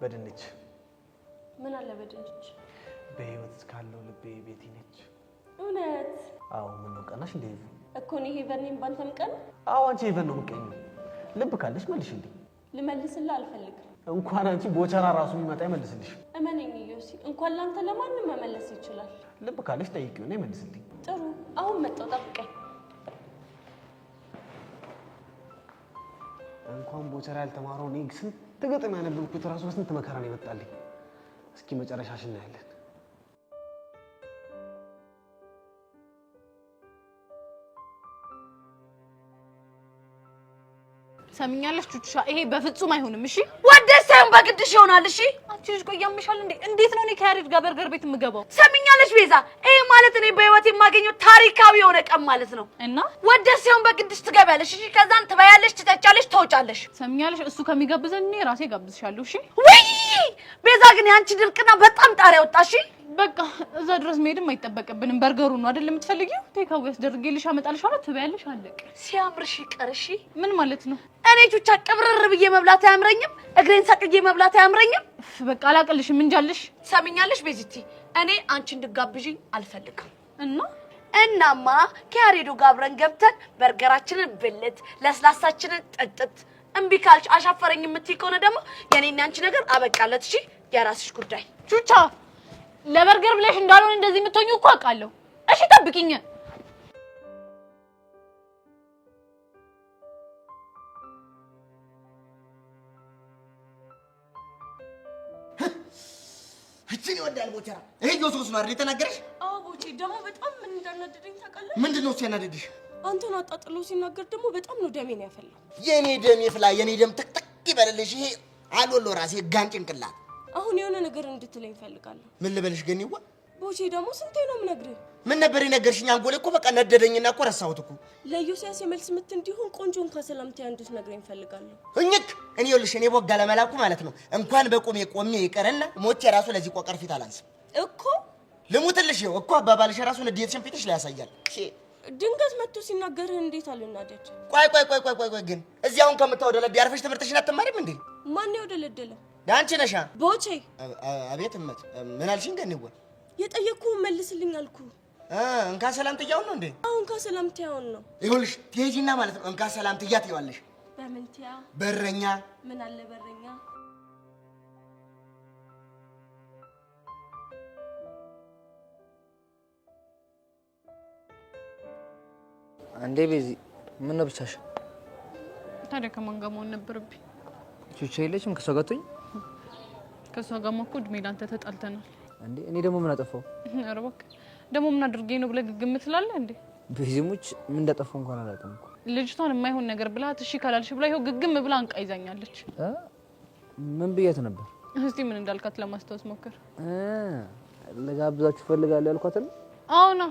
በድንች። ምን አለ በድንች? በህይወት እስካለው ልቤ ቤቴ ነች። እውነት? አዎ ምን ነው ቀናሽ እንዴ? እኮ እኔ ሄቨን ነኝ ባንተም ቀን? አዎ አንቺ ሄቨን ነው የምትቀኝ። ልብ ካለሽ መልሽ እንዴ። ልመልስልህ አልፈልግም። እንኳን አንቺ ቦቸራ ራሱ የሚመጣ ይመልስልሽ። እመነኝ ዮሲ፣ እንኳን ላንተ ለማንም መመለስ ይችላል። ልብ ካለሽ ጠይቂው ነው ይመልስልኝ። ጥሩ አሁን መጣው፣ ጠብቀኝ። እንኳን ቦቸራ ያልተማረው እኔ ስንት ገጥም ያነበብኩት ራሱ በስንት መከራ ነው የመጣልኝ። እስኪ መጨረሻሽ እናያለን። ሰሚኛለሽ ቹቹሻ፣ ይሄ በፍጹም አይሆንም። እሺ ወደስ ሳይሆን በግድሽ ይሆናል። እሺ አንቺ ልጅ ቆይ ያምሻል እንዴ? እንዴት ነው እኔ ከያሬድ ጋር በርገር ቤት የምገባው? ሰሚኛለሽ ቤዛ፣ ይሄ ማለት እኔ በህይወት የማገኘው ታሪካዊ የሆነ ቀን ማለት ነው። እና ወደስ ሳይሆን በግድሽ ትገቢያለሽ። እሺ ከዛን ትበያለሽ፣ ትጠጫለሽ፣ ትወጫለሽ። ሰሚኛለሽ፣ እሱ ከሚጋብዘን እኔ ራሴ ጋብዝሻለሁ። እሺ ወይ ቤዛ፣ ግን ያንቺ ድርቅና በጣም ጣሪያ ወጣ። እሺ በቃ እዛ ድረስ መሄድም አይጠበቅብንም። በርገሩ ነው አይደል የምትፈልጊው? ቴካው ያስደርግልሽ አመጣልሻለሁ፣ ትበያለሽ፣ አለቀ። ሲያምርሽ ይቀር። እሺ ምን ማለት ነው? እኔ ቹቻ ቅብርር ብዬ መብላት አያምረኝም፣ እግሬን ሰቅዬ መብላት አያምረኝም። በቃ አላቅልሽም እንጃልሽ። ሰሚኛለሽ ቤዚቲ፣ እኔ አንቺ እንድጋብዥኝ አልፈልግም። እናማ ከያሬዱ ጋር አብረን ገብተን በርገራችንን ብልት፣ ለስላሳችንን ጥጥት። እምቢ ካልሽ አሻፈረኝ የምትይ ከሆነ ደግሞ የኔና አንቺ ነገር አበቃለት። እሺ የራስሽ ጉዳይ። ቹቻ ለበርገር ብለሽ እንዳልሆነ እንደዚህ የምትሆኚው እኮ አውቃለሁ። እሺ ጠብቂኝ። እቺን ይወዳል ቦቸራ። ይሄ ጆሶስ ነው አይደል የተናገረሽ? አዎ ቦቼ፣ ደግሞ በጣም ምን እንዳናደደኝ ታውቃለህ? ምንድነው ሲያናደድሽ? አንተን አጣጥሎ ሲናገር ደግሞ በጣም ነው ደሜን ያፈላው። የኔ ደም ይፍላ፣ የኔ ደም ጥቅጥቅ ይበልልሽ። ይሄ አልወሎ ራሴ ጋን ጭንቅላት። አሁን የሆነ ነገር እንድትለኝ ፈልጋለሁ። ምን ልበልሽ ገኒዋ? ቦቼ ደግሞ ስንቴ ነው የምነግርህ? ምን ነበር የነገርሽኝ? አንጎሌ እኮ በቃ ነደደኝና እኮ ረሳሁት እኮ። ለዮሲያስ የመልስ ምት እንዲሆን ቆንጆን ከሰላምታ እንድትነግረኝ ፈልጋለሁ። እኝክ እኔ ይኸውልሽ፣ እኔ ቦጋ ለመላኩ ማለት ነው እንኳን በቁሜ ቆሜ ይቀርና ሞቼ ራሱ ለዚህ ቆቀር ፊት አላንስም እኮ። ልሙትልሽ ይኸው እኮ አባባልሽ ራሱ ንዴትሽን ፊትሽ ላይ ያሳያል። ድንገት መጥቶ ሲናገርህ እንዴት አልናደድ? ቆይ ግን እዚህ አሁን ከምታወደለድ ያርፈሽ ትምህርትሽን አትማሪም እንዴ? ማን ያወደለደለ? ዳንቺ ነሻ። ቦቼ አቤት እመት፣ ምን አልሽኝ ገኒዋ? የጠየቅኩህን መልስልኝ አልኩህ። እንካ ሰላምትያውን ነው እንዴ? አሁን እንካ ሰላምትያውን ነው። ይኸውልሽ ትሄጂና ማለት ነው እንካ ሰላምትያ ትይዋለሽ። በምንትያ? በረኛ። ምን አለ በረኛ? አንዴ ቤዚ፣ ምን ነው ብቻሽ? ታዲያ ከማን ጋር መሆን ነበረብኝ? ቹቻ የለችም ከሷ ጋር ትሆኝ? ከሷ ጋር እኮ እድሜ ላንተ ተጣልተናል። እንዴ እኔ ደግሞ ምን አጠፋው? ኧረ እባክህ ደግሞ ምን አድርጌ ነው ብለህ ግግም ትላለህ እንዴ? ቤዚሙች ምን እንዳጠፋው እንኳን አላውቅም እኮ። ልጅቷን የማይሆን ነገር ብላት እሺ ካላልሽ ብላ ይኸው ግግም ብላ አንቃ ይዛኛለች። ምን ብያት ነበር? እስቲ ምን እንዳልካት ለማስታወስ ሞክር። ለጋብዛችሁ ፈልጋለሁ ያልኳትን? አዎ ነው።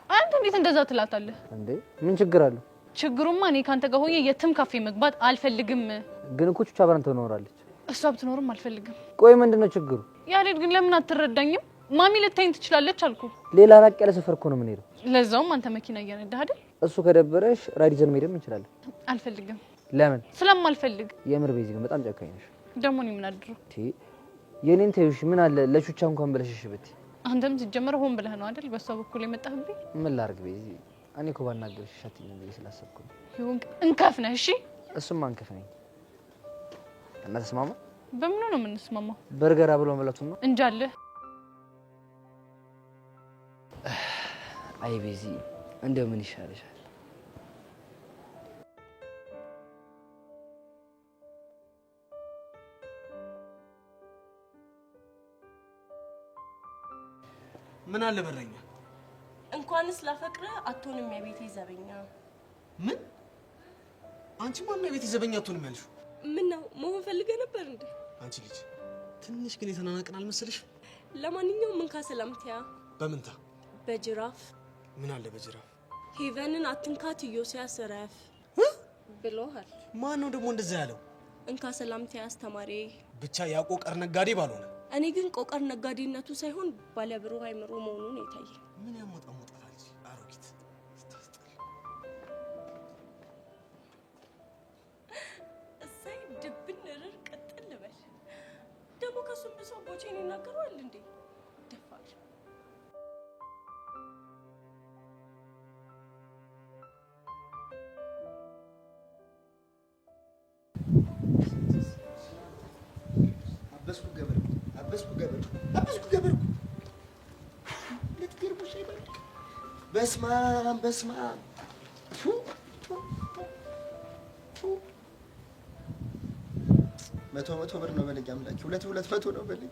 አንተ እንዴት እንደዛ ትላታለህ እንዴ? ምን ችግር አለው? ችግሩማ እኔ ካንተ ጋር ሆኜ የትም ካፌ መግባት አልፈልግም። ግን እኮ ቹቻ አብራን ትኖራለች። እሷ ብትኖርም አልፈልግም። ቆይ ምንድነው ችግሩ? ያሬድ ግን ለምን አትረዳኝም? ማሚ ልታይኝ ትችላለች አልኩ። ሌላ ራቅ ያለ ሰፈር እኮ ነው የምንሄደው። ለዛውም አንተ መኪና እየነዳህ አይደል? እሱ ከደበረሽ ራይድ ይዘን መሄድም እንችላለን። አልፈልግም። ለምን? ስለማልፈልግ። የምር ቤዚ ግን በጣም ጨካኝ ነሽ። ደግሞ እኔ ምን አድርው? የኔን ተይሽ ምን አለ ለቹቻ እንኳን ብለሽሽ ብትይ። አንተም ሲጀመር ሆን ብለህ ነው አይደል በሷ በኩል የመጣህብኝ? ምን ላድርግ ቤዚ፣ እኔ እኮ ባናገርሽ ሻትኝ ብዬ ስላሰብኩ ነው። ይሁን እንከፍ ነህ። እሺ እሱም አንከፍ ነኝ እና ተስማማ። በምን ነው የምንስማማው? በርገራ ብሎ መለቱ ነው እንጃለህ። አይ ቤዚ እንደው ምን ይሻልሻል? ምን አለ በረኛ? እንኳንስ ላፈቅርህ አትሆንም የቤቴ ዘበኛ። ምን? አንቺ ማን ነው የቤቴ ዘበኛ አትሆንም ያልሽው? ምን ነው መሆን ፈልገህ ነበር እንዴ? አንቺ ልጅ ትንሽ ግን የተናናቅን አልመሰለሽ? ለማንኛውም ምን ካሰላምቲያ በምንታ በጅራፍ ምን አለ በጅራፍ? ሄቨንን አትንካት ኢዮስያስ ረፍ ብሎሃል። ማን ነው ደግሞ እንደዛ ያለው? እንካ ሰላምቲያ አስተማሪ ብቻ ያቆቀር ነጋዴ ባልሆነ። እኔ ግን ቆቀር ነጋዴነቱ ሳይሆን ባለብሩህ አይምሮ መሆኑን የታየ። ምን ያሞጣሞጣል አሮጊት ስታስጠላ። እሰይ ድብን እርር ቅጥል በል። ደግሞ ከሱም ብሰው ቦቼን ይናገረዋል እንዴ? ደፋር አበስኩ ገበርኩ ልትገርሙ ሻይ ባልክ በስማም መቶ ብር ነው በለኝ አምላኬ። 200 ነው በለኝ።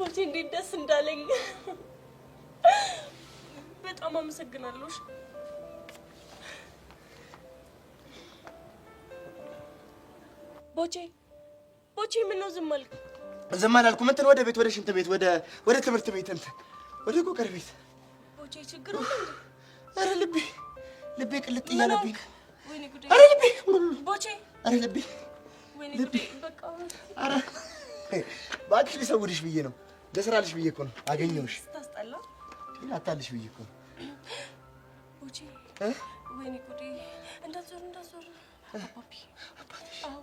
ቦቼ እንዴት ደስ እንዳለኝ በጣም አመሰግናለሁ። ቦቼ ምን ነው ዝም አልክ? ዝም አላልኩም። እንትን ወደ ቤት፣ ወደ ሽንት ቤት፣ ወደ ትምህርት ቤት፣ እንትን ወደ ቆቀር ቤት። ቦቼ ችግር አለ እንዴ? አረ ልቤ ቅልጥ እያለብኝ። ወይኔ ጉዴ! አረ ልቤ ቦቼ! አረ ልቤ! ወይኔ ጉዴ! በቃ አረ እባክሽ ሊሰውድሽ ብዬ ነው፣ ለስራልሽ ብዬ እኮ ነው አገኘሁሽ። ታስጠላ። አታልሽ ብዬ እኮ ነው። ቦቼ! ወይኔ ጉዴ! እንዳትዞር አባቢ። አዎ